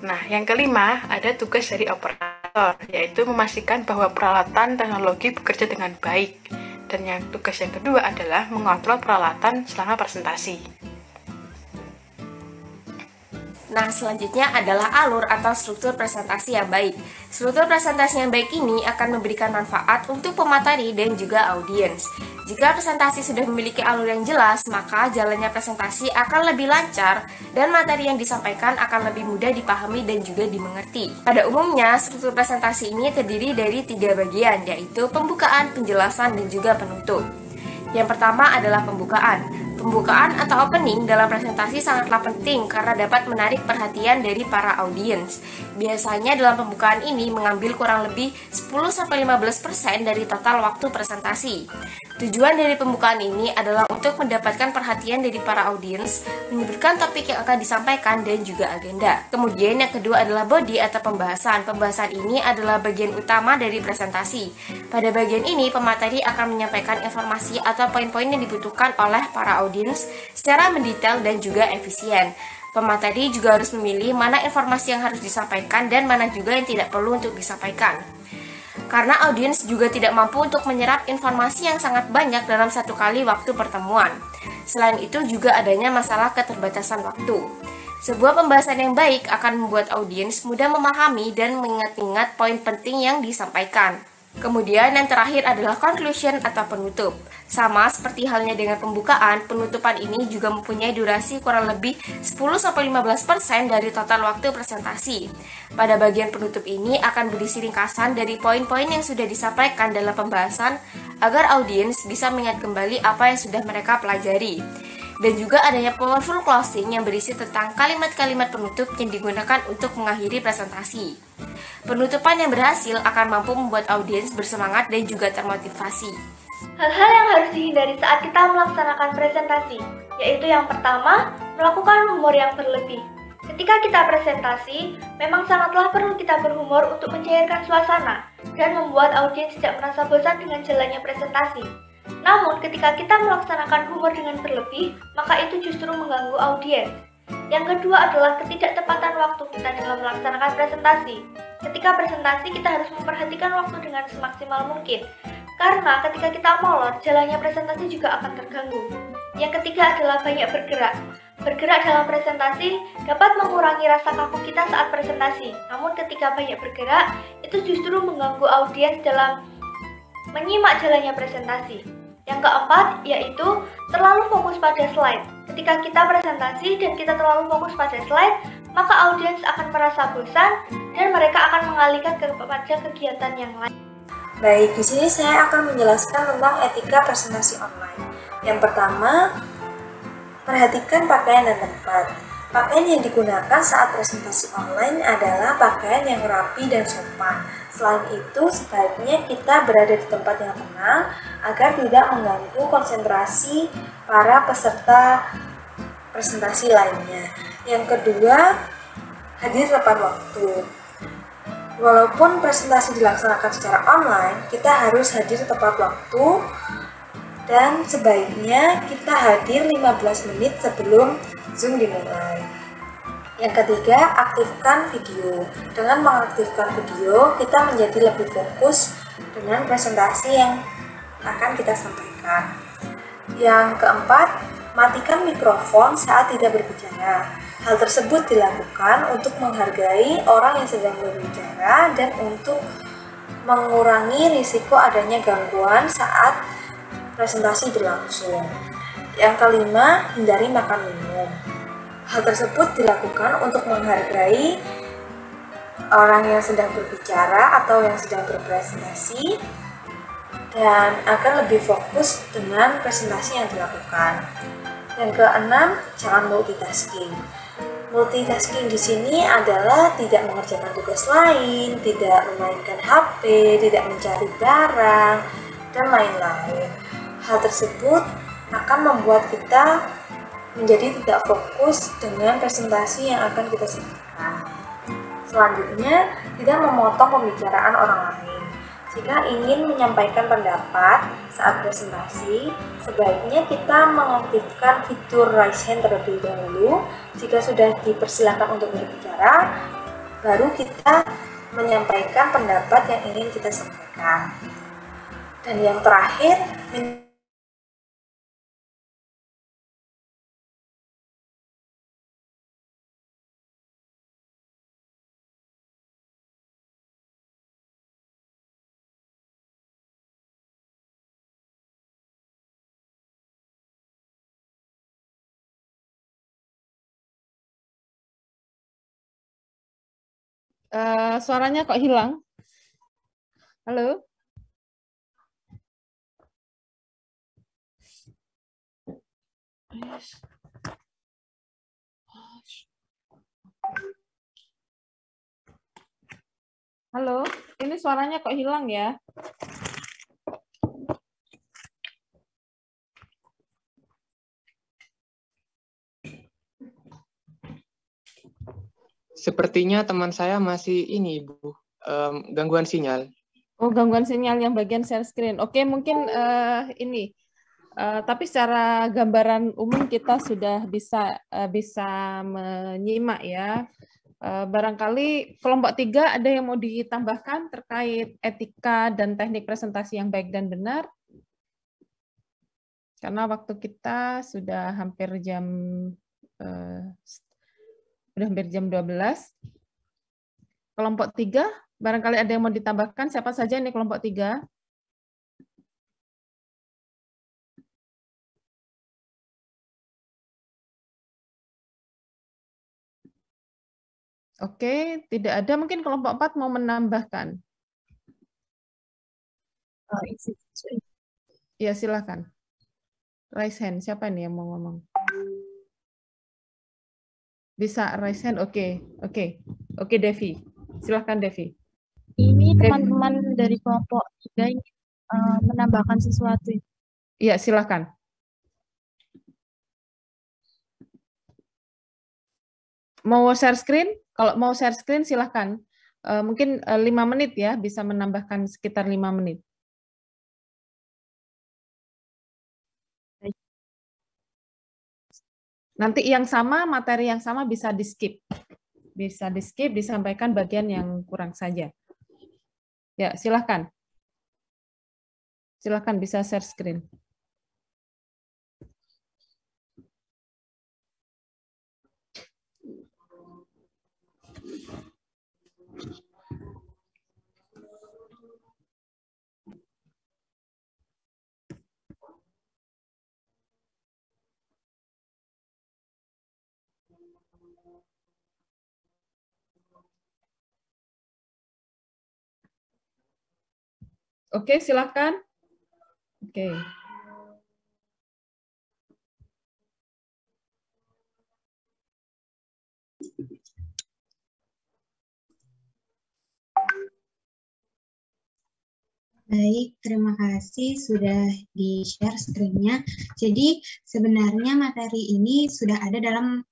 Nah, yang kelima, ada tugas dari operator, yaitu memastikan bahwa peralatan teknologi bekerja dengan baik. Dan yang tugas yang kedua adalah mengontrol peralatan selama presentasi. Nah, selanjutnya adalah alur atau struktur presentasi yang baik. Struktur presentasi yang baik ini akan memberikan manfaat untuk pemateri dan juga audiens. Jika presentasi sudah memiliki alur yang jelas, maka jalannya presentasi akan lebih lancar dan materi yang disampaikan akan lebih mudah dipahami dan juga dimengerti. Pada umumnya, struktur presentasi ini terdiri dari 3 bagian, yaitu pembukaan, penjelasan, dan juga penutup. Yang pertama adalah pembukaan. Pembukaan atau opening dalam presentasi sangatlah penting karena dapat menarik perhatian dari para audiens. Biasanya dalam pembukaan ini mengambil kurang lebih 10-15% dari total waktu presentasi. Tujuan dari pembukaan ini adalah untuk mendapatkan perhatian dari para audiens, menyebutkan topik yang akan disampaikan dan juga agenda. Kemudian yang kedua adalah body atau pembahasan. Pembahasan ini adalah bagian utama dari presentasi. Pada bagian ini, pemateri akan menyampaikan informasi atau poin-poin yang dibutuhkan oleh para audiens secara mendetail dan juga efisien. Pemateri juga harus memilih mana informasi yang harus disampaikan dan mana juga yang tidak perlu untuk disampaikan. Karena audiens juga tidak mampu untuk menyerap informasi yang sangat banyak dalam satu kali waktu pertemuan. Selain itu juga adanya masalah keterbatasan waktu. Sebuah pembahasan yang baik akan membuat audiens mudah memahami dan mengingat-ingat poin penting yang disampaikan. Kemudian yang terakhir adalah conclusion atau penutup. Sama seperti halnya dengan pembukaan, penutupan ini juga mempunyai durasi kurang lebih 10-15% dari total waktu presentasi. Pada bagian penutup ini akan berisi ringkasan dari poin-poin yang sudah disampaikan dalam pembahasan agar audiens bisa mengingat kembali apa yang sudah mereka pelajari. Dan juga adanya powerful closing yang berisi tentang kalimat-kalimat penutup yang digunakan untuk mengakhiri presentasi. Penutupan yang berhasil akan mampu membuat audiens bersemangat dan juga termotivasi. Hal-hal yang harus dihindari saat kita melaksanakan presentasi, yaitu yang pertama, melakukan humor yang berlebih. Ketika kita presentasi, memang sangatlah perlu kita berhumor untuk mencairkan suasana dan membuat audiens tidak merasa bosan dengan jalannya presentasi. Namun, ketika kita melaksanakan humor dengan berlebih, maka itu justru mengganggu audiens. Yang kedua adalah ketidaktepatan waktu kita dalam melaksanakan presentasi. Ketika presentasi, kita harus memperhatikan waktu dengan semaksimal mungkin. Karena ketika kita molor, jalannya presentasi juga akan terganggu. Yang ketiga adalah banyak bergerak. Bergerak dalam presentasi dapat mengurangi rasa kaku kita saat presentasi. Namun ketika banyak bergerak, itu justru mengganggu audiens dalam menyimak jalannya presentasi. Yang keempat yaitu terlalu fokus pada slide. Ketika kita presentasi dan kita terlalu fokus pada slide, maka audiens akan merasa bosan dan mereka akan mengalihkan kepada kegiatan yang lain. Baik, di sini saya akan menjelaskan tentang etika presentasi online. Yang pertama, perhatikan pakaian dan tempat. Pakaian yang digunakan saat presentasi online adalah pakaian yang rapi dan sopan. Selain itu, sebaiknya kita berada di tempat yang tenang agar tidak mengganggu konsentrasi para peserta presentasi lainnya. Yang kedua, hadir tepat waktu. Walaupun presentasi dilaksanakan secara online, kita harus hadir tepat waktu dan sebaiknya kita hadir 15 menit sebelum Zoom dimulai. Yang ketiga, aktifkan video. Dengan mengaktifkan video, kita menjadi lebih fokus dengan presentasi yang akan kita sampaikan. Yang keempat, matikan mikrofon saat tidak berbicara. Hal tersebut dilakukan untuk menghargai orang yang sedang berbicara dan untuk mengurangi risiko adanya gangguan saat presentasi berlangsung. Yang kelima, hindari makan minum. Hal tersebut dilakukan untuk menghargai orang yang sedang berbicara atau yang sedang berpresentasi dan akan lebih fokus dengan presentasi yang dilakukan. Yang keenam, jangan multitasking. Multitasking di sini adalah tidak mengerjakan tugas lain, tidak memainkan HP, tidak mencari barang, dan lain-lain. Hal tersebut akan membuat kita menjadi tidak fokus dengan presentasi yang akan kita sampaikan. Selanjutnya, tidak memotong pembicaraan orang lain. Jika ingin menyampaikan pendapat saat presentasi, sebaiknya kita mengaktifkan fitur raise hand terlebih dahulu. Jika sudah dipersilakan untuk berbicara, baru kita menyampaikan pendapat yang ingin kita sampaikan. Dan yang terakhir, Suaranya kok hilang? Halo? Halo, ini suaranya kok hilang ya? Sepertinya teman saya masih ini, Bu, gangguan sinyal. Oh, gangguan sinyal yang bagian share screen. Oke, mungkin ini. Tapi secara gambaran umum kita sudah bisa menyimak ya. Barangkali kelompok 3 ada yang mau ditambahkan terkait etika dan teknik presentasi yang baik dan benar? Karena waktu kita sudah hampir jam 12. Kelompok 3, barangkali ada yang mau ditambahkan. Siapa saja ini kelompok 3? Oke, tidak ada. Mungkin kelompok 4 mau menambahkan. Ya, silakan. Raise hand. Siapa ini yang mau ngomong? Bisa raise hand? Oke. Oke, Devi. Silakan, Devi. Ini teman-teman dari kelompok 3 ini menambahkan sesuatu. Iya, silakan. Mau share screen? Kalau mau share screen, silakan. Mungkin 5 menit ya, bisa menambahkan sekitar 5 menit. Nanti yang sama, materi yang sama bisa di-skip. Bisa di-skip, disampaikan bagian yang kurang saja. Ya, silakan. Silakan bisa share screen. Oke, silakan. Oke. Baik, terima kasih sudah di-share screen-nya. Jadi sebenarnya materi ini sudah ada dalam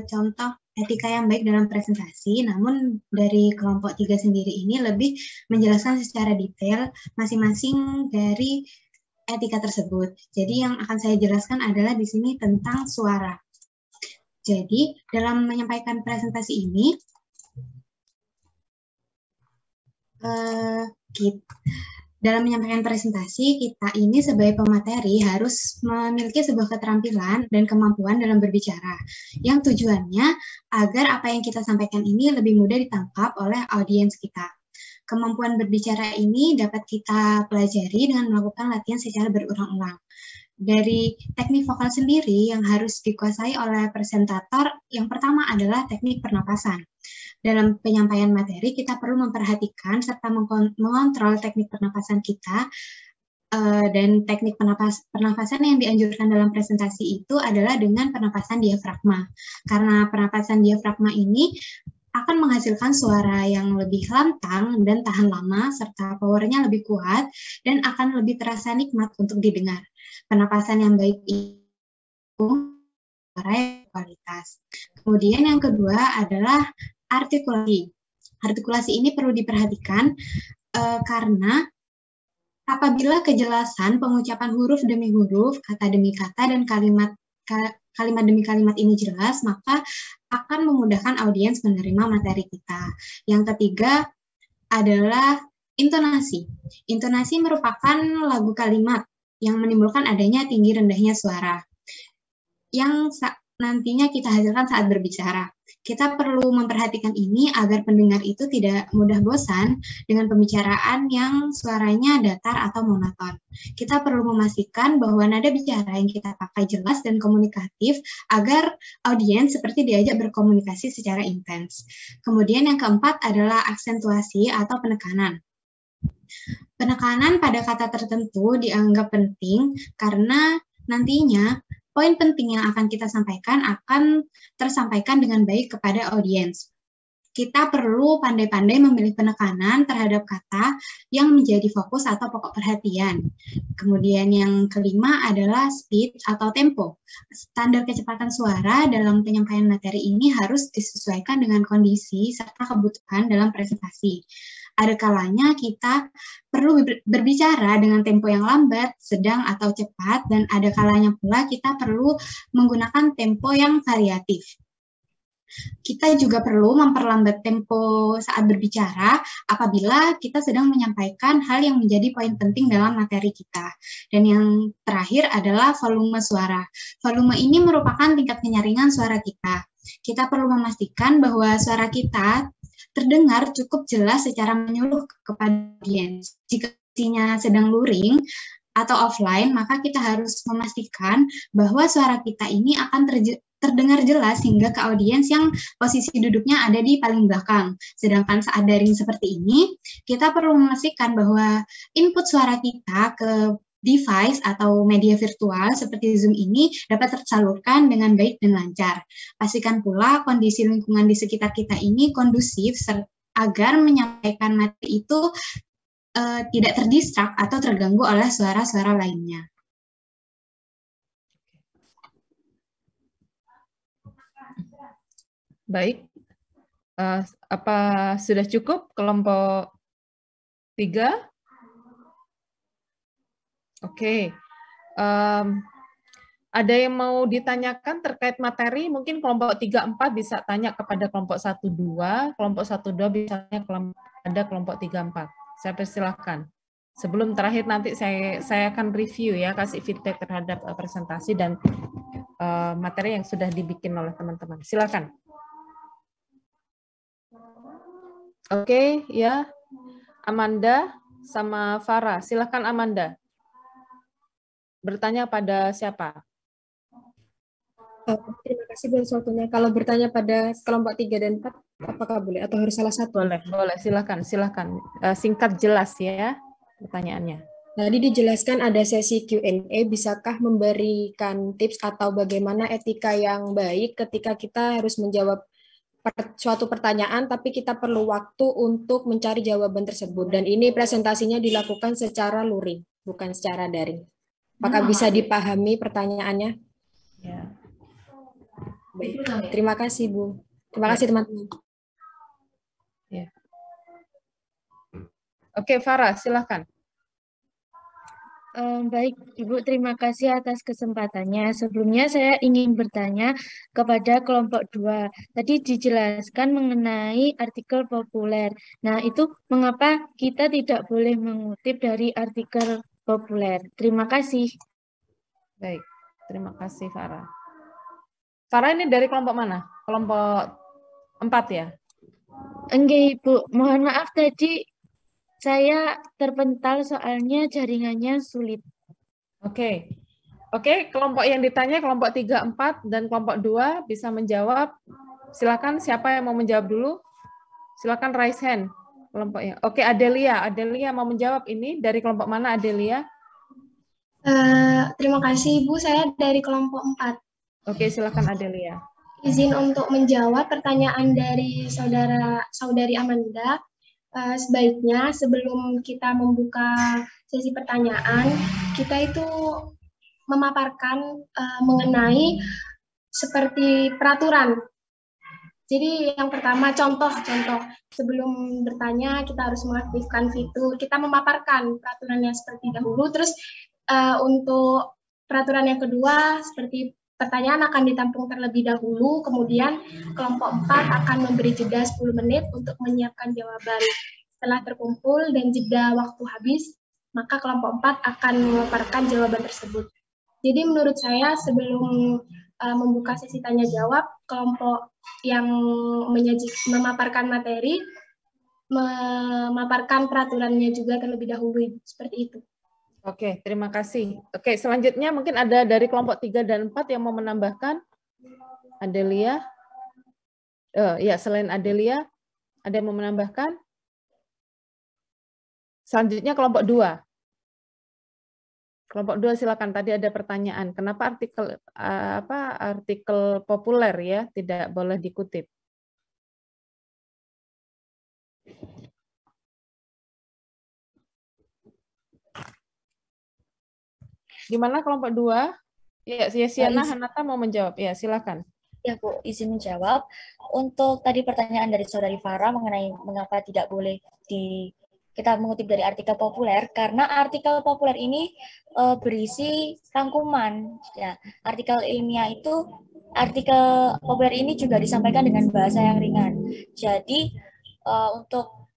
contoh etika yang baik dalam presentasi, namun dari kelompok 3 sendiri ini lebih menjelaskan secara detail masing-masing dari etika tersebut. Jadi yang akan saya jelaskan adalah di sini tentang suara. Jadi dalam menyampaikan presentasi ini, dalam menyampaikan presentasi, kita ini sebagai pemateri harus memiliki sebuah keterampilan dan kemampuan dalam berbicara, yang tujuannya agar apa yang kita sampaikan ini lebih mudah ditangkap oleh audiens kita. Kemampuan berbicara ini dapat kita pelajari dengan melakukan latihan secara berulang-ulang. Dari teknik vokal sendiri yang harus dikuasai oleh presentator, yang pertama adalah teknik pernapasan. Dalam penyampaian materi, kita perlu memperhatikan serta mengontrol teknik pernapasan kita, dan teknik pernapasan yang dianjurkan dalam presentasi itu adalah dengan pernapasan diafragma. Karena pernapasan diafragma ini akan menghasilkan suara yang lebih lantang dan tahan lama, serta powernya lebih kuat, dan akan lebih terasa nikmat untuk didengar. Pernapasan yang baik itu suara yang kualitas. Kemudian yang kedua adalah artikulasi. Artikulasi ini perlu diperhatikan karena apabila kejelasan pengucapan huruf demi huruf, kata demi kata, dan kalimat demi kalimat ini jelas, maka akan memudahkan audiens menerima materi kita. Yang ketiga adalah intonasi. Intonasi merupakan lagu kalimat yang menimbulkan adanya tinggi rendahnya suara yang nantinya kita hasilkan saat berbicara. Kita perlu memperhatikan ini agar pendengar itu tidak mudah bosan dengan pembicaraan yang suaranya datar atau monoton. Kita perlu memastikan bahwa nada bicara yang kita pakai jelas dan komunikatif agar audiens seperti diajak berkomunikasi secara intens. Kemudian yang keempat adalah aksentuasi atau penekanan. Penekanan pada kata tertentu dianggap penting karena nantinya poin penting yang akan kita sampaikan akan tersampaikan dengan baik kepada audiens. Kita perlu pandai-pandai memilih penekanan terhadap kata yang menjadi fokus atau pokok perhatian. Kemudian yang kelima adalah speed atau tempo. Standar kecepatan suara dalam penyampaian materi ini harus disesuaikan dengan kondisi serta kebutuhan dalam presentasi. Ada kalanya kita perlu berbicara dengan tempo yang lambat, sedang, atau cepat, dan ada kalanya pula kita perlu menggunakan tempo yang variatif. Kita juga perlu memperlambat tempo saat berbicara apabila kita sedang menyampaikan hal yang menjadi poin penting dalam materi kita. Dan yang terakhir adalah volume suara. Volume ini merupakan tingkat penyaringan suara kita. Kita perlu memastikan bahwa suara kita terdengar cukup jelas secara menyeluruh kepada audiens. Jika isinya sedang luring atau offline, maka kita harus memastikan bahwa suara kita ini akan terdengar jelas hingga ke audiens yang posisi duduknya ada di paling belakang. Sedangkan saat daring seperti ini, kita perlu memastikan bahwa input suara kita ke device atau media virtual seperti Zoom ini dapat tersalurkan dengan baik dan lancar. Pastikan pula kondisi lingkungan di sekitar kita ini kondusif agar menyampaikan materi itu tidak terdistrak atau terganggu oleh suara-suara lainnya. Baik, apa sudah cukup kelompok 3? Oke, ada yang mau ditanyakan terkait materi? Mungkin kelompok 3-4 bisa tanya kepada kelompok 1-2, kelompok 1-2 bisa tanya kepada kelompok 3-4. Saya persilahkan. Sebelum terakhir nanti saya akan review ya, kasih feedback terhadap presentasi dan materi yang sudah dibikin oleh teman-teman. Silakan. Oke, ya. Amanda sama Farah. Silakan Amanda. Bertanya pada siapa? Terima kasih buat waktunya. Kalau bertanya pada kelompok 3 dan 4, apakah boleh atau harus salah satu? Boleh, silakan. Singkat jelas ya. pertanyaannya. Tadi dijelaskan ada sesi Q&A, bisakah memberikan tips atau bagaimana etika yang baik ketika kita harus menjawab suatu pertanyaan, tapi kita perlu waktu untuk mencari jawaban tersebut. Dan ini presentasinya dilakukan secara luring, bukan secara daring. Apakah bisa dipahami pertanyaannya? Ya. Baik. Terima kasih, Bu. Terima kasih, teman-teman. Ya. Oke, Farah, silahkan. Baik, Ibu, terima kasih atas kesempatannya. Sebelumnya saya ingin bertanya kepada kelompok 2. Tadi dijelaskan mengenai artikel populer. Nah, itu mengapa kita tidak boleh mengutip dari artikel populer? Terima kasih. Baik, terima kasih, Farah. Farah ini dari kelompok mana? Kelompok 4 ya? Enggak, Ibu. Mohon maaf tadi saya terpental soalnya jaringannya sulit. Oke. Oke, kelompok yang ditanya kelompok 3, 4 dan kelompok 2 bisa menjawab. Silakan siapa yang mau menjawab dulu? Silakan raise hand kelompoknya. Oke, Adelia. Adelia mau menjawab ini dari kelompok mana, Adelia? Terima kasih, Ibu. Saya dari kelompok 4. Oke, silakan Adelia. Izin untuk menjawab pertanyaan dari saudari Amanda. Sebaiknya sebelum kita membuka sesi pertanyaan, kita itu memaparkan mengenai seperti peraturan. Jadi yang pertama contoh sebelum bertanya kita harus mengaktifkan fitur, kita memaparkan peraturannya seperti dahulu. Terus untuk peraturan yang kedua seperti pertanyaan akan ditampung terlebih dahulu, kemudian kelompok 4 akan memberi jeda 10 menit untuk menyiapkan jawaban. Setelah terkumpul dan jeda waktu habis, maka kelompok 4 akan memaparkan jawaban tersebut. Jadi menurut saya sebelum membuka sesi tanya jawab, kelompok yang memaparkan materi, memaparkan peraturannya juga terlebih dahulu, seperti itu. Oke, terima kasih. Oke, selanjutnya mungkin ada dari kelompok 3 dan 4 yang mau menambahkan. Adelia. Ya, selain Adelia, ada yang mau menambahkan? Selanjutnya kelompok 2. Kelompok 2 silakan. Tadi ada pertanyaan. Kenapa artikel populer ya tidak boleh dikutip? Di mana kelompok 2? Ya, Siana Hanata mau menjawab. Ya, silakan. Ya, Bu, izin menjawab. Untuk tadi pertanyaan dari Saudari Farah mengenai mengapa tidak boleh kita mengutip dari artikel populer, karena artikel populer ini berisi rangkuman. Ya, artikel ilmiah itu, artikel populer ini juga disampaikan dengan bahasa yang ringan. Jadi, untuk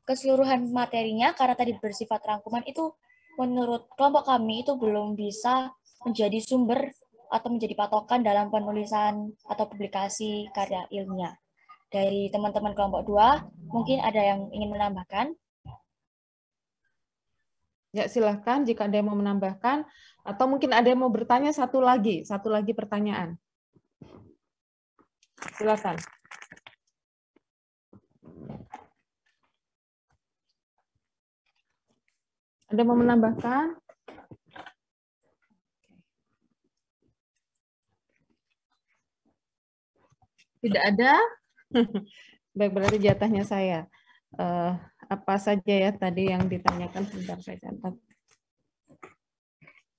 keseluruhan materinya, karena tadi bersifat rangkuman itu, menurut kelompok kami itu belum bisa menjadi sumber atau menjadi patokan dalam penulisan atau publikasi karya ilmiah. Dari teman-teman kelompok 2, mungkin ada yang ingin menambahkan? Ya, silahkan jika ada yang mau menambahkan, atau mungkin ada yang mau bertanya satu lagi pertanyaan. Silakan. Ada yang mau menambahkan? Tidak ada? Baik, berarti jatahnya saya. Apa saja ya tadi yang ditanyakan? Sebentar saya catat.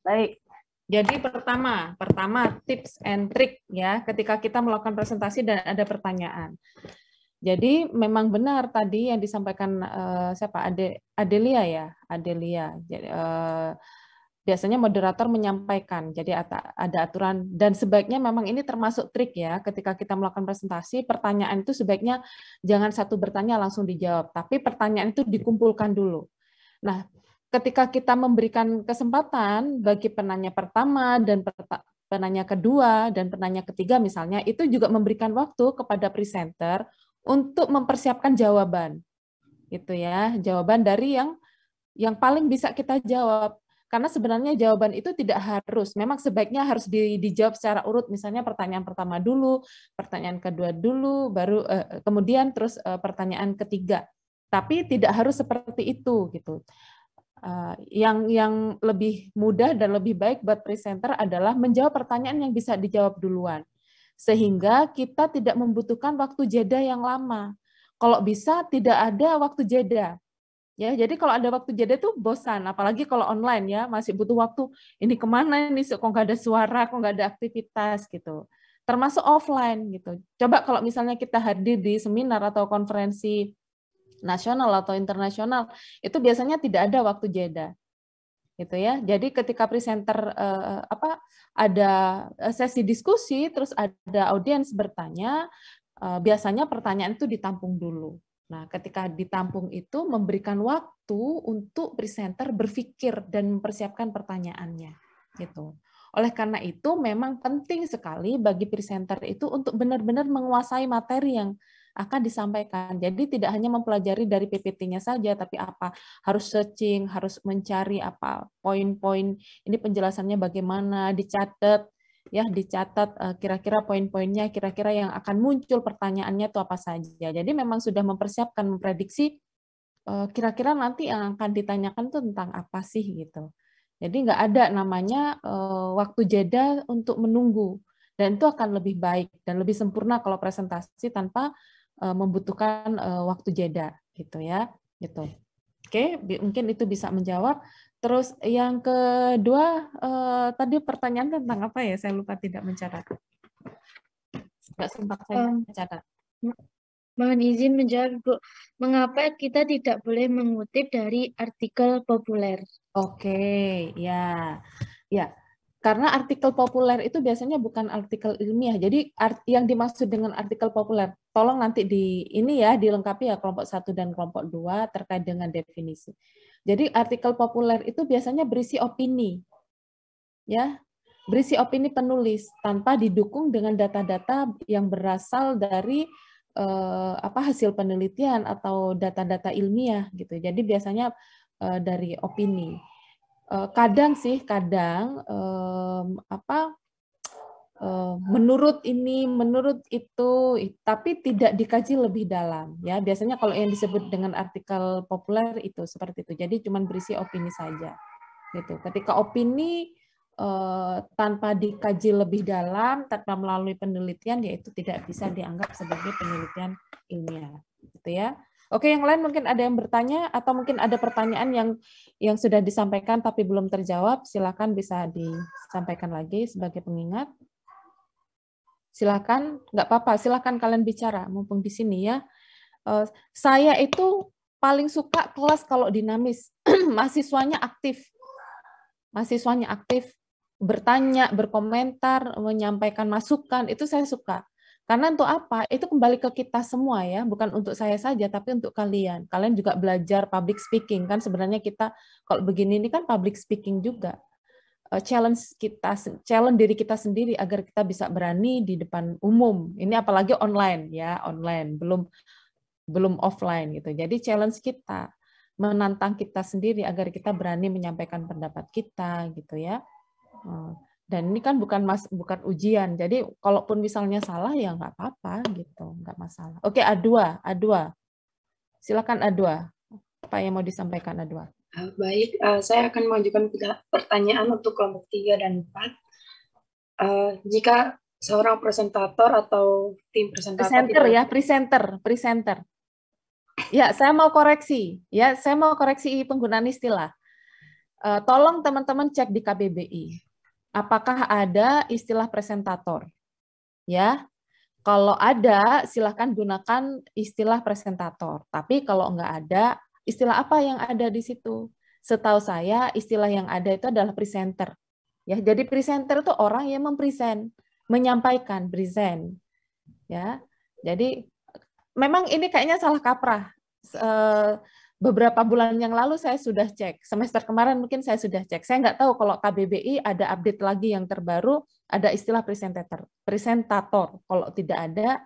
Baik. Jadi pertama tips and trick ya ketika kita melakukan presentasi dan ada pertanyaan. Jadi memang benar tadi yang disampaikan siapa? Adelia ya, Adelia. Jadi, biasanya moderator menyampaikan, jadi ada aturan dan sebaiknya memang ini termasuk trik ya. Ketika kita melakukan presentasi, pertanyaan itu sebaiknya jangan satu bertanya langsung dijawab, tapi pertanyaan itu dikumpulkan dulu. Nah, ketika kita memberikan kesempatan bagi penanya pertama dan penanya kedua dan penanya ketiga misalnya, itu juga memberikan waktu kepada presenter untuk mempersiapkan jawaban, gitu ya, jawaban dari yang paling bisa kita jawab. Karena sebenarnya jawaban itu tidak harus, memang sebaiknya harus dijawab secara urut, misalnya pertanyaan pertama dulu, pertanyaan kedua dulu, baru kemudian terus pertanyaan ketiga. Tapi tidak harus seperti itu gitu. Yang lebih mudah dan lebih baik buat presenter adalah menjawab pertanyaan yang bisa dijawab duluan. Sehingga kita tidak membutuhkan waktu jeda yang lama. Kalau bisa tidak ada waktu jeda. Ya, jadi kalau ada waktu jeda tuh bosan, apalagi kalau online ya, masih butuh waktu. Ini kemana ini, kok nggak ada suara, kok nggak ada aktivitas gitu. Termasuk offline gitu. Coba kalau misalnya kita hadir di seminar atau konferensi nasional atau internasional, itu biasanya tidak ada waktu jeda, gitu ya. Jadi ketika presenter ada sesi diskusi, terus ada audiens bertanya, biasanya pertanyaan itu ditampung dulu. Nah, ketika ditampung itu memberikan waktu untuk presenter berpikir dan mempersiapkan pertanyaannya, gitu. Oleh karena itu memang penting sekali bagi presenter itu untuk benar-benar menguasai materi yang akan disampaikan. Jadi tidak hanya mempelajari dari PPT-nya saja, tapi apa harus searching, harus mencari apa poin-poin ini penjelasannya bagaimana, dicatat ya, dicatat kira-kira poin-poinnya, kira-kira yang akan muncul pertanyaannya itu apa saja. Jadi memang sudah mempersiapkan, memprediksi kira-kira nanti yang akan ditanyakan itu tentang apa sih gitu. Jadi nggak ada namanya waktu jeda untuk menunggu, dan itu akan lebih baik dan lebih sempurna kalau presentasi tanpa membutuhkan waktu jeda gitu ya, gitu. Oke, mungkin itu bisa menjawab. Terus yang kedua tadi pertanyaan tentang apa ya? Saya lupa, tidak mencatat. Nggak sempat saya mencatat. Mohon izin menjawab, Bu. Mengapa kita tidak boleh mengutip dari artikel populer? Oke, ya. Karena artikel populer itu biasanya bukan artikel ilmiah. Jadi yang dimaksud dengan artikel populer, tolong nanti dilengkapi ya kelompok 1 dan kelompok 2 terkait dengan definisi. Jadi artikel populer itu biasanya berisi opini. Ya, berisi opini penulis tanpa didukung dengan data-data yang berasal dari hasil penelitian atau data-data ilmiah gitu. Jadi biasanya dari opini. Kadang menurut ini, menurut itu, tapi tidak dikaji lebih dalam. Ya, biasanya kalau yang disebut dengan artikel populer itu seperti itu. Jadi cuma berisi opini saja. Gitu. Ketika opini tanpa dikaji lebih dalam, tanpa melalui penelitian, yaitu tidak bisa dianggap sebagai penelitian ilmiah. Gitu ya. Oke, yang lain mungkin ada yang bertanya atau mungkin ada pertanyaan yang sudah disampaikan tapi belum terjawab, silakan bisa disampaikan lagi sebagai pengingat. Silakan, nggak apa-apa, silakan kalian bicara mumpung di sini ya. Saya itu paling suka kelas kalau dinamis, mahasiswanya aktif, bertanya, berkomentar, menyampaikan masukan, itu saya suka. Karena untuk apa? Itu kembali ke kita semua ya, bukan untuk saya saja, tapi untuk kalian. Kalian juga belajar public speaking, kan sebenarnya kita kalau begini ini kan public speaking juga. Challenge diri kita sendiri agar kita bisa berani di depan umum. Ini apalagi online ya, online, belum offline gitu. Jadi challenge kita, menantang kita sendiri agar kita berani menyampaikan pendapat kita gitu ya. Dan ini kan bukan ujian, jadi kalaupun misalnya salah ya nggak apa-apa gitu, nggak masalah. Oke, A2. Silakan A2. Apa yang mau disampaikan A2? Baik, saya akan mengajukan pertanyaan untuk kelompok 3 dan 4. Jika seorang presentator atau tim presentator presenter. Ya, saya mau koreksi penggunaan istilah. Tolong teman-teman cek di KBBI. Apakah ada istilah presentator? Ya, kalau ada, silahkan gunakan istilah presentator. Tapi kalau nggak ada, istilah apa yang ada di situ? Setahu saya, istilah yang ada itu adalah presenter. Ya, jadi presenter itu orang yang mempresent, menyampaikan, present. Ya, jadi memang ini kayaknya salah kaprah. Beberapa bulan yang lalu saya sudah cek, semester kemarin mungkin saya sudah cek. Saya nggak tahu kalau KBBI ada update lagi yang terbaru, ada istilah presentator. Kalau tidak ada,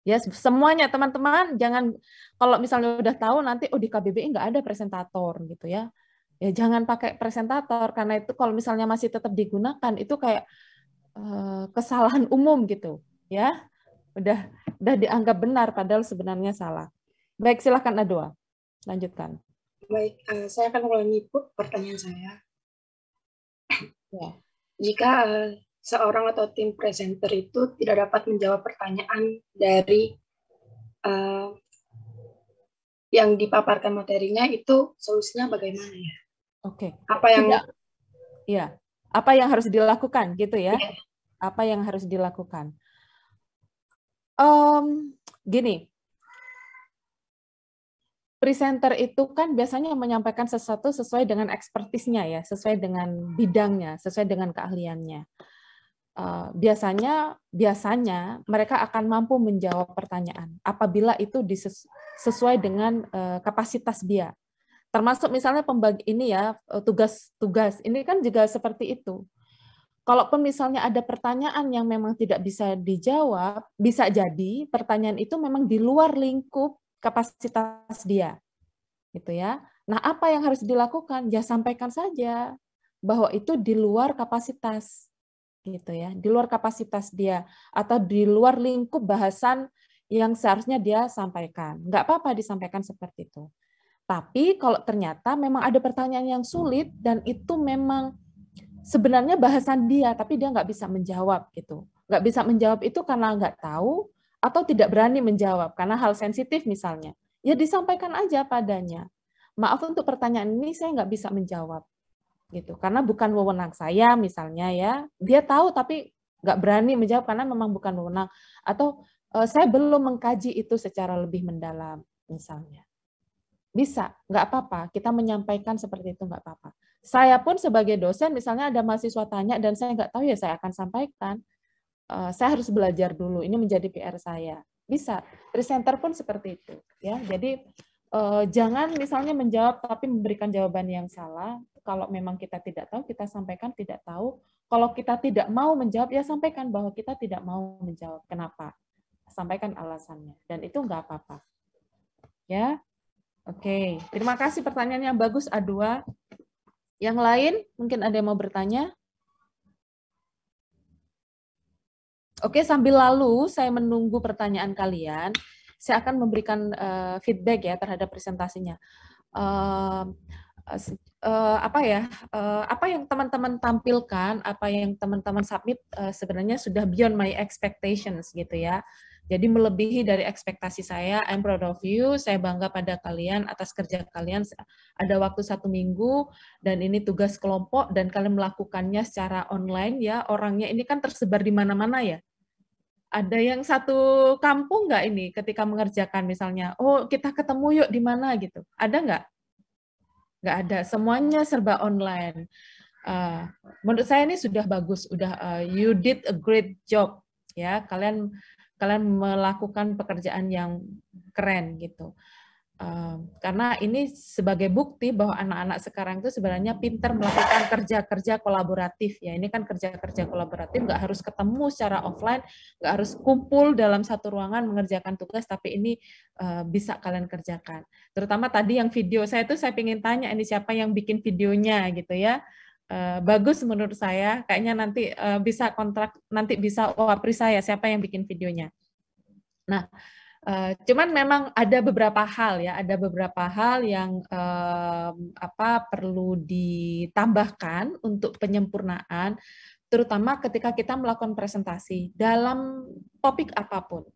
ya semuanya teman-teman jangan, kalau misalnya udah tahu nanti di KBBI nggak ada presentator gitu ya. Ya jangan pakai presentator, karena itu kalau misalnya masih tetap digunakan itu kayak kesalahan umum gitu ya. Udah dianggap benar padahal sebenarnya salah. Baik, silakan A2. lanjutkan. Baik, saya akan ulangi pertanyaan saya. Ya. Jika seorang atau tim presenter itu tidak dapat menjawab pertanyaan dari yang dipaparkan materinya, itu solusinya bagaimana ya? Oke. Apa yang apa yang harus dilakukan gitu ya? Apa yang harus dilakukan? Gini, presenter itu kan biasanya menyampaikan sesuatu sesuai dengan ekspertisnya ya, sesuai dengan bidangnya, sesuai dengan keahliannya. Biasanya mereka akan mampu menjawab pertanyaan apabila itu sesuai dengan kapasitas dia. Termasuk misalnya pembagi ini ya, tugas-tugas ini kan juga seperti itu. Kalaupun misalnya ada pertanyaan yang memang tidak bisa dijawab, bisa jadi pertanyaan itu memang di luar lingkup kapasitas dia, gitu ya. Nah, apa yang harus dilakukan? Ya sampaikan saja bahwa itu di luar kapasitas, gitu ya, di luar kapasitas dia atau di luar lingkup bahasan yang seharusnya dia sampaikan. Nggak apa-apa disampaikan seperti itu. Tapi kalau ternyata memang ada pertanyaan yang sulit dan itu memang sebenarnya bahasan dia, tapi dia nggak bisa menjawab gitu. Nggak bisa menjawab itu karena nggak tahu atau tidak berani menjawab karena hal sensitif misalnya. Ya disampaikan aja padanya. Maaf untuk pertanyaan ini saya nggak bisa menjawab gitu. Karena bukan wewenang saya misalnya ya. Dia tahu tapi nggak berani menjawab karena memang bukan wewenang. Atau saya belum mengkaji itu secara lebih mendalam misalnya. Bisa, nggak apa-apa. Kita menyampaikan seperti itu nggak apa-apa. Saya pun sebagai dosen, misalnya ada mahasiswa tanya dan saya nggak tahu ya saya akan sampaikan. Saya harus belajar dulu. Ini menjadi PR saya. Bisa. Presenter pun seperti itu. Ya, jadi jangan misalnya menjawab tapi memberikan jawaban yang salah. Kalau memang kita tidak tahu, kita sampaikan tidak tahu. Kalau kita tidak mau menjawab, ya sampaikan bahwa kita tidak mau menjawab. Kenapa? Sampaikan alasannya. Dan itu nggak apa-apa. Ya. Oke, terima kasih pertanyaan yang bagus A2. Yang lain, mungkin ada yang mau bertanya? Oke, sambil lalu saya menunggu pertanyaan kalian, saya akan memberikan feedback ya terhadap presentasinya. Apa yang teman-teman tampilkan, apa yang teman-teman submit sebenarnya sudah beyond my expectations gitu ya. Jadi melebihi dari ekspektasi saya. I'm proud of you. Saya bangga pada kalian atas kerja kalian. Ada waktu 1 minggu dan ini tugas kelompok dan kalian melakukannya secara online ya. Orangnya ini kan tersebar di mana-mana ya. Ada yang satu kampung nggak ini ketika mengerjakan misalnya? Oh kita ketemu yuk di mana gitu. Ada nggak? Nggak ada. Semuanya serba online. Menurut saya ini sudah bagus. You did a great job ya. Kalian melakukan pekerjaan yang keren gitu. Karena ini sebagai bukti bahwa anak-anak sekarang itu sebenarnya pintar melakukan kerja-kerja kolaboratif ya. Ini kan kerja-kerja kolaboratif, nggak harus ketemu secara offline, nggak harus kumpul dalam satu ruangan mengerjakan tugas, tapi ini bisa kalian kerjakan. Terutama tadi yang video saya itu saya ingin tanya ini siapa yang bikin videonya gitu ya. Bagus menurut saya, kayaknya nanti bisa kontrak, nanti bisa wapri saya siapa yang bikin videonya. Nah, cuman memang ada beberapa hal ya, ada beberapa hal yang perlu ditambahkan untuk penyempurnaan, terutama ketika kita melakukan presentasi dalam topik apapun.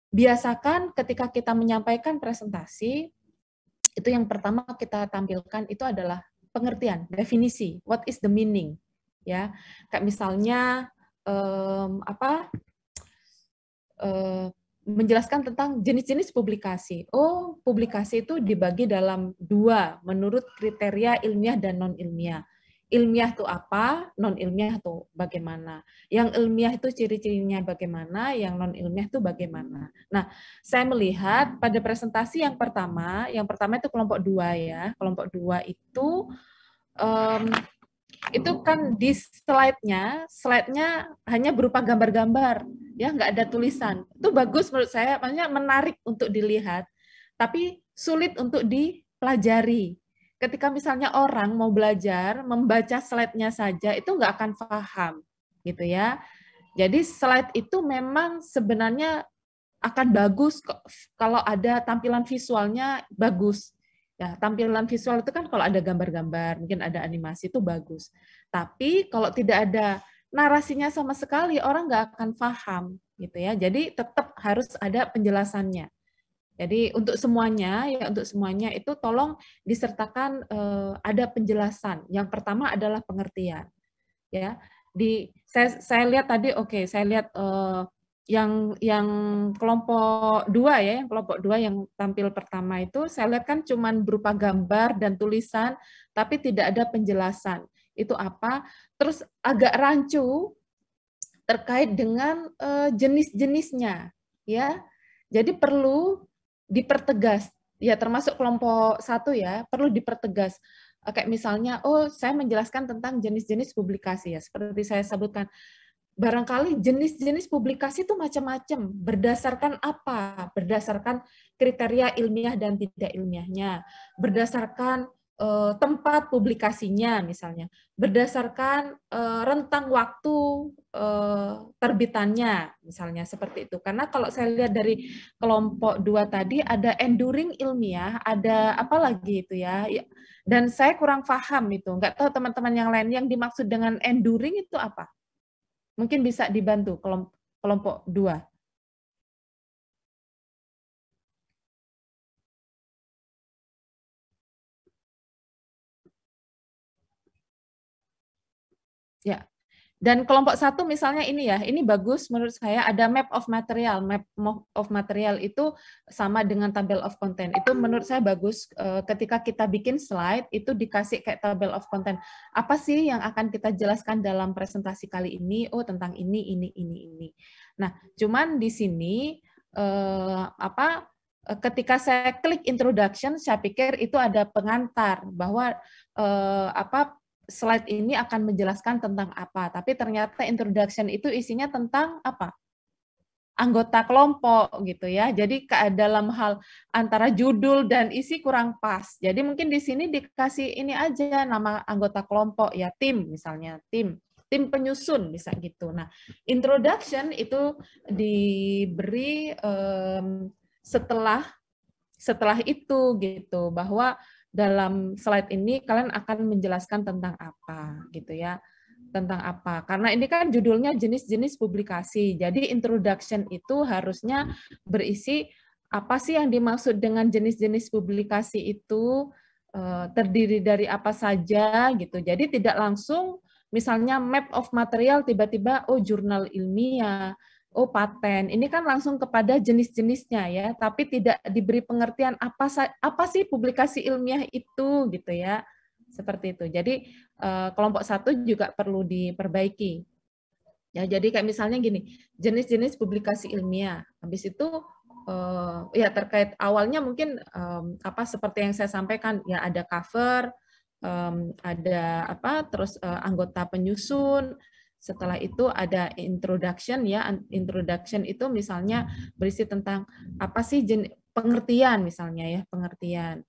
Biasakan ketika kita menyampaikan presentasi, itu yang pertama kita tampilkan itu adalah pengertian, definisi, what is the meaning, ya, kayak misalnya menjelaskan tentang jenis-jenis publikasi. Oh, publikasi itu dibagi dalam 2 menurut kriteria ilmiah dan non ilmiah. Ilmiah itu apa, non ilmiah itu bagaimana. Yang ilmiah itu ciri-cirinya bagaimana, yang non ilmiah itu bagaimana. Nah, saya melihat pada presentasi yang pertama itu kelompok 2 ya. Kelompok 2 itu kan di slide-nya hanya berupa gambar-gambar, ya nggak ada tulisan. Itu bagus menurut saya, maksudnya menarik untuk dilihat, tapi sulit untuk dipelajari. Ketika misalnya orang mau belajar, membaca slide-nya saja, itu nggak akan paham, gitu ya. Jadi slide itu memang sebenarnya akan bagus kalau ada tampilan visualnya bagus. Ya, tampilan visual itu kan kalau ada gambar-gambar, mungkin ada animasi itu bagus. Tapi kalau tidak ada narasinya sama sekali, orang nggak akan paham, gitu ya. Jadi tetap harus ada penjelasannya. Jadi untuk semuanya, ya untuk semuanya itu tolong disertakan ada penjelasan. Yang pertama adalah pengertian. Ya, saya lihat tadi, oke, saya lihat yang kelompok 2 ya, yang kelompok 2 yang tampil pertama itu saya lihat kan cuman berupa gambar dan tulisan tapi tidak ada penjelasan. Itu apa? Terus agak rancu terkait dengan jenis-jenisnya ya. Jadi perlu dipertegas. Ya termasuk kelompok 1 ya, perlu dipertegas. Kayak misalnya, oh saya menjelaskan tentang jenis-jenis publikasi ya, seperti saya sebutkan. Barangkali jenis-jenis publikasi itu macam-macam. Berdasarkan apa? Berdasarkan kriteria ilmiah dan tidak ilmiahnya. Berdasarkan tempat publikasinya misalnya. Berdasarkan rentang waktu terbitannya misalnya seperti itu. Karena kalau saya lihat dari kelompok 2 tadi ada enduring ilmiah, ada apa lagi itu ya. Dan saya kurang paham itu. Nggak tahu teman-teman yang lain yang dimaksud dengan enduring itu apa? Mungkin bisa dibantu kelompok 2. Ya. Dan kelompok 1 misalnya ini ya, ini bagus menurut saya, ada map of material. Map of material itu sama dengan table of content. Itu menurut saya bagus ketika kita bikin slide itu dikasih kayak table of content. Apa sih yang akan kita jelaskan dalam presentasi kali ini? Oh, tentang ini. Nah, cuman di sini ketika saya klik introduction, saya pikir itu ada pengantar bahwa slide ini akan menjelaskan tentang apa, tapi ternyata introduction itu isinya tentang apa? Anggota kelompok gitu ya. Jadi dalam hal antara judul dan isi kurang pas. Jadi mungkin di sini dikasih ini aja nama anggota kelompok ya, tim misalnya, tim penyusun bisa gitu. Nah, introduction itu diberi setelah itu gitu, bahwa dalam slide ini kalian akan menjelaskan tentang apa gitu ya, tentang apa, karena ini kan judulnya jenis-jenis publikasi. Jadi introduction itu harusnya berisi apa sih yang dimaksud dengan jenis-jenis publikasi itu, terdiri dari apa saja gitu. Jadi tidak langsung misalnya map of material tiba-tiba oh jurnal ilmiah, oh paten, ini kan langsung kepada jenis-jenisnya ya, tapi tidak diberi pengertian apa sih publikasi ilmiah itu gitu ya, seperti itu. Jadi kelompok 1 juga perlu diperbaiki. Ya, jadi kayak misalnya gini, jenis-jenis publikasi ilmiah. Habis itu ya terkait awalnya mungkin seperti yang saya sampaikan ya, ada cover, ada terus anggota penyusun. Setelah itu ada introduction ya, introduction itu misalnya berisi tentang apa sih pengertian misalnya ya, pengertian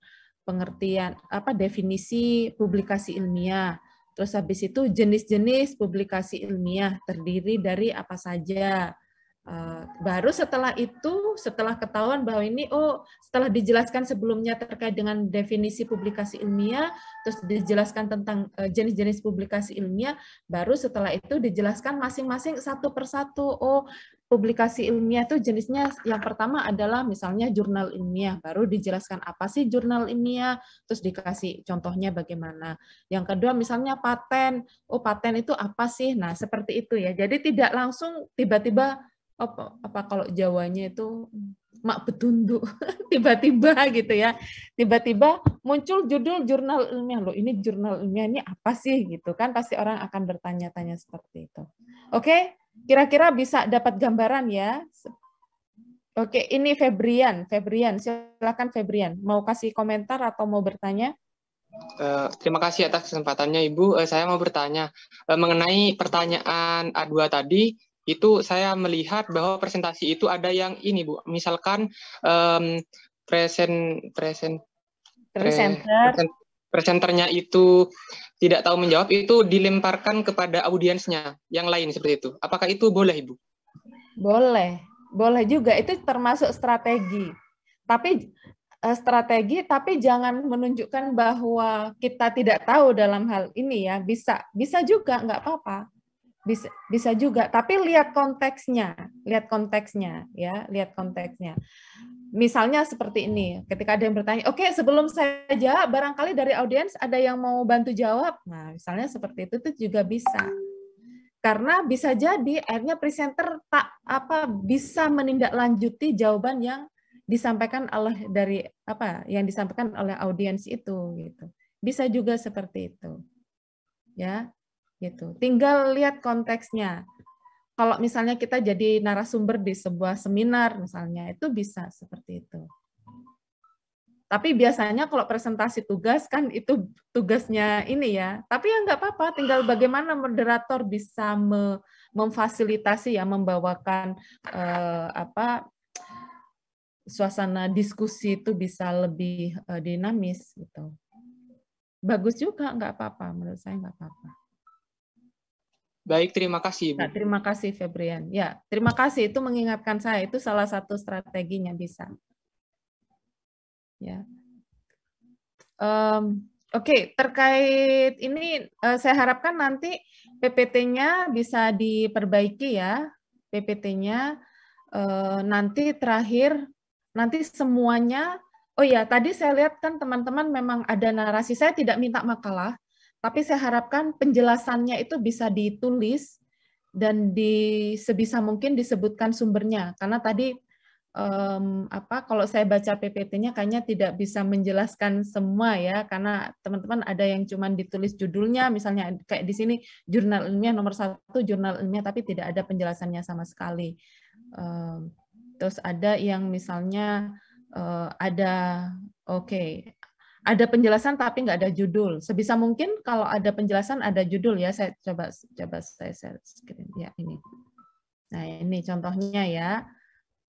definisi publikasi ilmiah. Terus habis itu jenis-jenis publikasi ilmiah terdiri dari apa saja. Baru setelah itu, setelah ketahuan bahwa ini setelah dijelaskan sebelumnya terkait dengan definisi publikasi ilmiah, terus dijelaskan tentang jenis-jenis publikasi ilmiah, baru setelah itu dijelaskan masing-masing satu persatu. Publikasi ilmiah itu jenisnya yang pertama adalah misalnya jurnal ilmiah, baru dijelaskan apa sih jurnal ilmiah, terus dikasih contohnya bagaimana. Yang kedua misalnya paten, paten itu apa sih? Nah seperti itu ya. Jadi tidak langsung tiba-tiba kalau Jawanya itu mak betunduk tiba-tiba gitu ya, tiba-tiba muncul judul jurnal ilmiah, loh ini jurnal ilmiah ini apa sih gitu kan, pasti orang akan bertanya-tanya seperti itu. Oke, kira-kira bisa dapat gambaran ya. Oke, ini Febrian, silakan Febrian, mau kasih komentar atau mau bertanya? Terima kasih atas kesempatannya Ibu. Saya mau bertanya mengenai pertanyaan A2 tadi. Itu saya melihat bahwa presentasi itu ada yang ini Bu, misalkan presenternya itu tidak tahu menjawab, itu dilemparkan kepada audiensnya yang lain seperti itu. Apakah itu boleh Ibu? Boleh. Boleh juga, itu termasuk strategi. Tapi jangan menunjukkan bahwa kita tidak tahu dalam hal ini ya. Bisa juga, nggak apa-apa. Bisa juga, tapi lihat konteksnya ya, lihat konteksnya. Misalnya seperti ini, ketika ada yang bertanya, oke, sebelum saya jawab, barangkali dari audiens ada yang mau bantu jawab. Nah, misalnya seperti itu juga bisa. Karena bisa jadi akhirnya presenter bisa menindaklanjuti jawaban yang disampaikan yang disampaikan oleh audiens itu gitu. Bisa juga seperti itu. Ya, gitu. Tinggal lihat konteksnya. Kalau misalnya kita jadi narasumber di sebuah seminar misalnya, itu bisa seperti itu. Tapi biasanya kalau presentasi tugas kan itu tugasnya ini ya. Tapi ya nggak apa-apa, tinggal bagaimana moderator bisa memfasilitasi ya, membawakan suasana diskusi itu bisa lebih dinamis gitu. Bagus juga, nggak apa-apa, menurut saya nggak apa-apa. Baik, terima kasih, Ibu. Nah, terima kasih, Febrian. Ya, terima kasih. Itu mengingatkan saya, itu salah satu strateginya bisa. Ya. Oke, terkait ini saya harapkan nanti PPT-nya bisa diperbaiki ya. PPT-nya nanti terakhir, nanti semuanya. Oh ya, tadi saya lihat kan teman-teman memang ada narasi. Saya tidak minta makalah, tapi saya harapkan penjelasannya itu bisa ditulis dan sebisa mungkin disebutkan sumbernya. Karena tadi kalau saya baca PPT-nya kayaknya tidak bisa menjelaskan semua ya, karena teman-teman ada yang cuma ditulis judulnya, misalnya kayak di sini jurnal ilmiah nomor 1, jurnal ilmiah, tapi tidak ada penjelasannya sama sekali. Terus ada yang misalnya ada penjelasan tapi nggak ada judul. Sebisa mungkin kalau ada penjelasan ada judul ya. Saya coba saya share screen ya ini. Nah ini contohnya ya.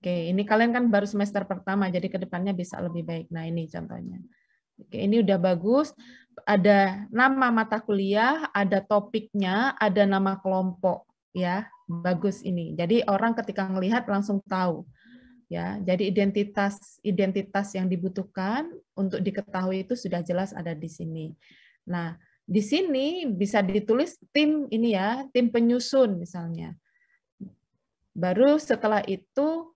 Oke, ini kalian kan baru semester pertama, jadi kedepannya bisa lebih baik. Nah ini contohnya. Oke, ini udah bagus. Ada nama mata kuliah, ada topiknya, ada nama kelompok ya. Bagus ini. Jadi orang ketika melihat langsung tahu. Ya, jadi identitas yang dibutuhkan untuk diketahui itu sudah jelas ada di sini. Nah, di sini bisa ditulis tim ini ya, tim penyusun misalnya. Baru setelah itu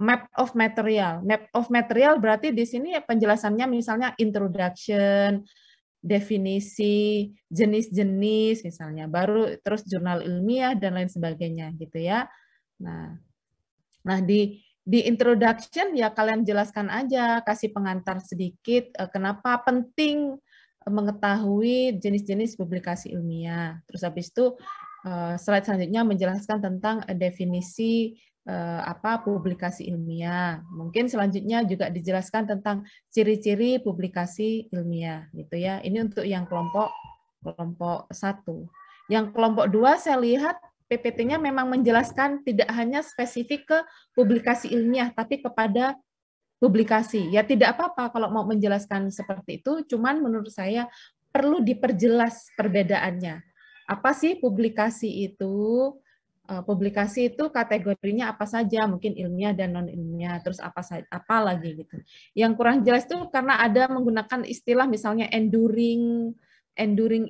map of material. Map of material berarti di sini penjelasannya misalnya introduction, definisi, jenis-jenis misalnya, baru terus jurnal ilmiah dan lain sebagainya gitu ya. Nah, di introduction ya kalian jelaskan aja, kasih pengantar sedikit kenapa penting mengetahui jenis-jenis publikasi ilmiah. Terus habis itu slide selanjutnya menjelaskan tentang definisi publikasi ilmiah. Mungkin selanjutnya juga dijelaskan tentang ciri-ciri publikasi ilmiah gitu ya. Ini untuk yang kelompok 1. Yang kelompok 2 saya lihat PPT-nya memang menjelaskan tidak hanya spesifik ke publikasi ilmiah, tapi kepada publikasi. Ya tidak apa-apa kalau mau menjelaskan seperti itu, cuman menurut saya perlu diperjelas perbedaannya. Apa sih publikasi itu? Publikasi itu kategorinya apa saja, mungkin ilmiah dan non-ilmiah, terus apa lagi gitu. Yang kurang jelas itu karena ada menggunakan istilah misalnya enduring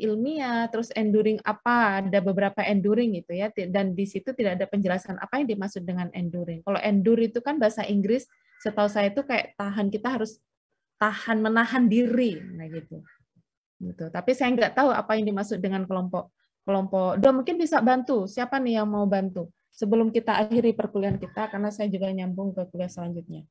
ilmiah, terus enduring apa, ada beberapa enduring gitu ya, dan di situ tidak ada penjelasan apa yang dimaksud dengan enduring. Kalau endure itu kan bahasa Inggris, setahu saya itu kayak kita harus menahan diri, nah gitu. Tapi saya nggak tahu apa yang dimaksud dengan kelompok. Mungkin bisa bantu. Siapa nih yang mau bantu? Sebelum kita akhiri perkuliahan kita, karena saya juga nyambung ke kuliah selanjutnya.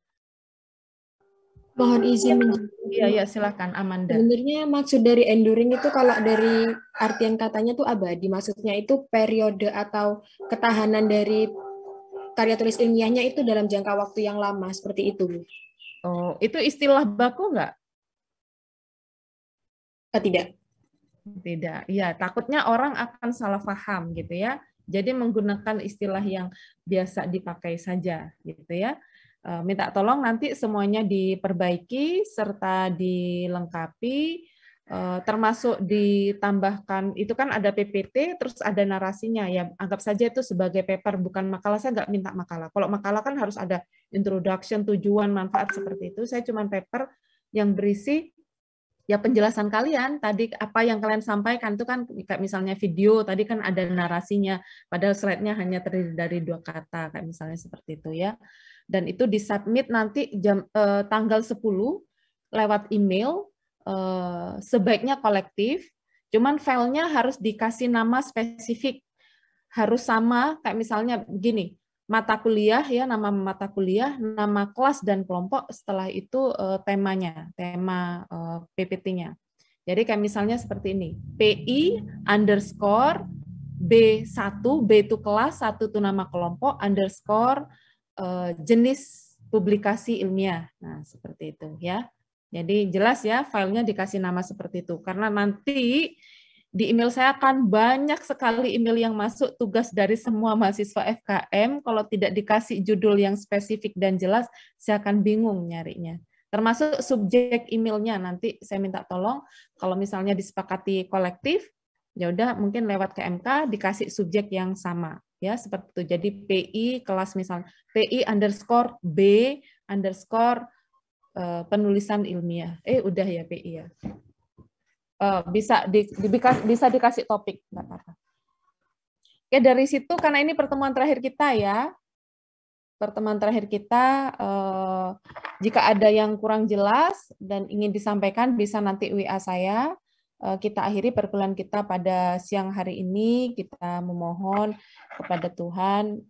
Mohon izin Iya, silakan Amanda. Sebenarnya maksud dari enduring itu kalau dari artian katanya tuh abadi, maksudnya itu periode atau ketahanan dari karya tulis ilmiahnya itu dalam jangka waktu yang lama, seperti itu. Oh, itu istilah baku nggak? Tidak. Tidak, ya takutnya orang akan salah paham gitu ya. Jadi menggunakan istilah yang biasa dipakai saja gitu ya. Minta tolong nanti semuanya diperbaiki serta dilengkapi termasuk ditambahkan, itu kan ada PPT, terus ada narasinya, ya anggap saja itu sebagai paper, bukan makalah. Saya nggak minta makalah. Kalau makalah kan harus ada introduction, tujuan, manfaat, seperti itu. Saya cuma paper yang berisi ya penjelasan kalian tadi, apa yang kalian sampaikan itu kan, kayak misalnya video tadi kan ada narasinya, padahal slide-nya hanya terdiri dari 2 kata, kayak misalnya seperti itu ya. Dan itu disubmit nanti tanggal 10 lewat email, sebaiknya kolektif, cuman filenya harus dikasih nama spesifik, harus sama, kayak misalnya begini, mata kuliah ya, nama mata kuliah, nama kelas dan kelompok, setelah itu temanya, tema PPT-nya. Jadi kayak misalnya seperti ini, PI underscore B1, B itu kelas, 1 itu nama kelompok, underscore jenis publikasi ilmiah. Nah, seperti itu ya. Jadi jelas ya, filenya dikasih nama seperti itu. Karena nanti di email saya akan banyak sekali email yang masuk tugas dari semua mahasiswa FKM. Kalau tidak dikasih judul yang spesifik dan jelas, saya akan bingung nyarinya. Termasuk subjek emailnya, nanti saya minta tolong kalau misalnya disepakati kolektif, ya udah mungkin lewat ke MK dikasih subjek yang sama ya, seperti itu. Jadi PI kelas misalnya PI underscore B underscore penulisan ilmiah. Udah ya PI ya. Bisa dikasih topik, nggak apa-apa. Oke, dari situ karena ini pertemuan terakhir kita ya, pertemuan terakhir kita, jika ada yang kurang jelas dan ingin disampaikan bisa nanti WA saya. Kita akhiri perkuliahan kita pada siang hari ini. Kita memohon kepada Tuhan,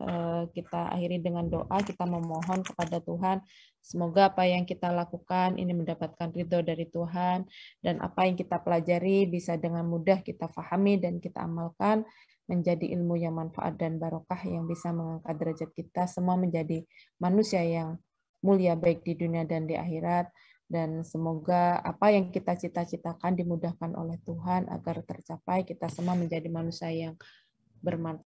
kita akhiri dengan doa, kita memohon kepada Tuhan semoga apa yang kita lakukan ini mendapatkan ridho dari Tuhan, dan apa yang kita pelajari bisa dengan mudah kita pahami dan kita amalkan menjadi ilmu yang manfaat dan barokah yang bisa mengangkat derajat kita semua menjadi manusia yang mulia baik di dunia dan di akhirat. Dan semoga apa yang kita cita-citakan dimudahkan oleh Tuhan agar tercapai, kita semua menjadi manusia yang bermanfaat.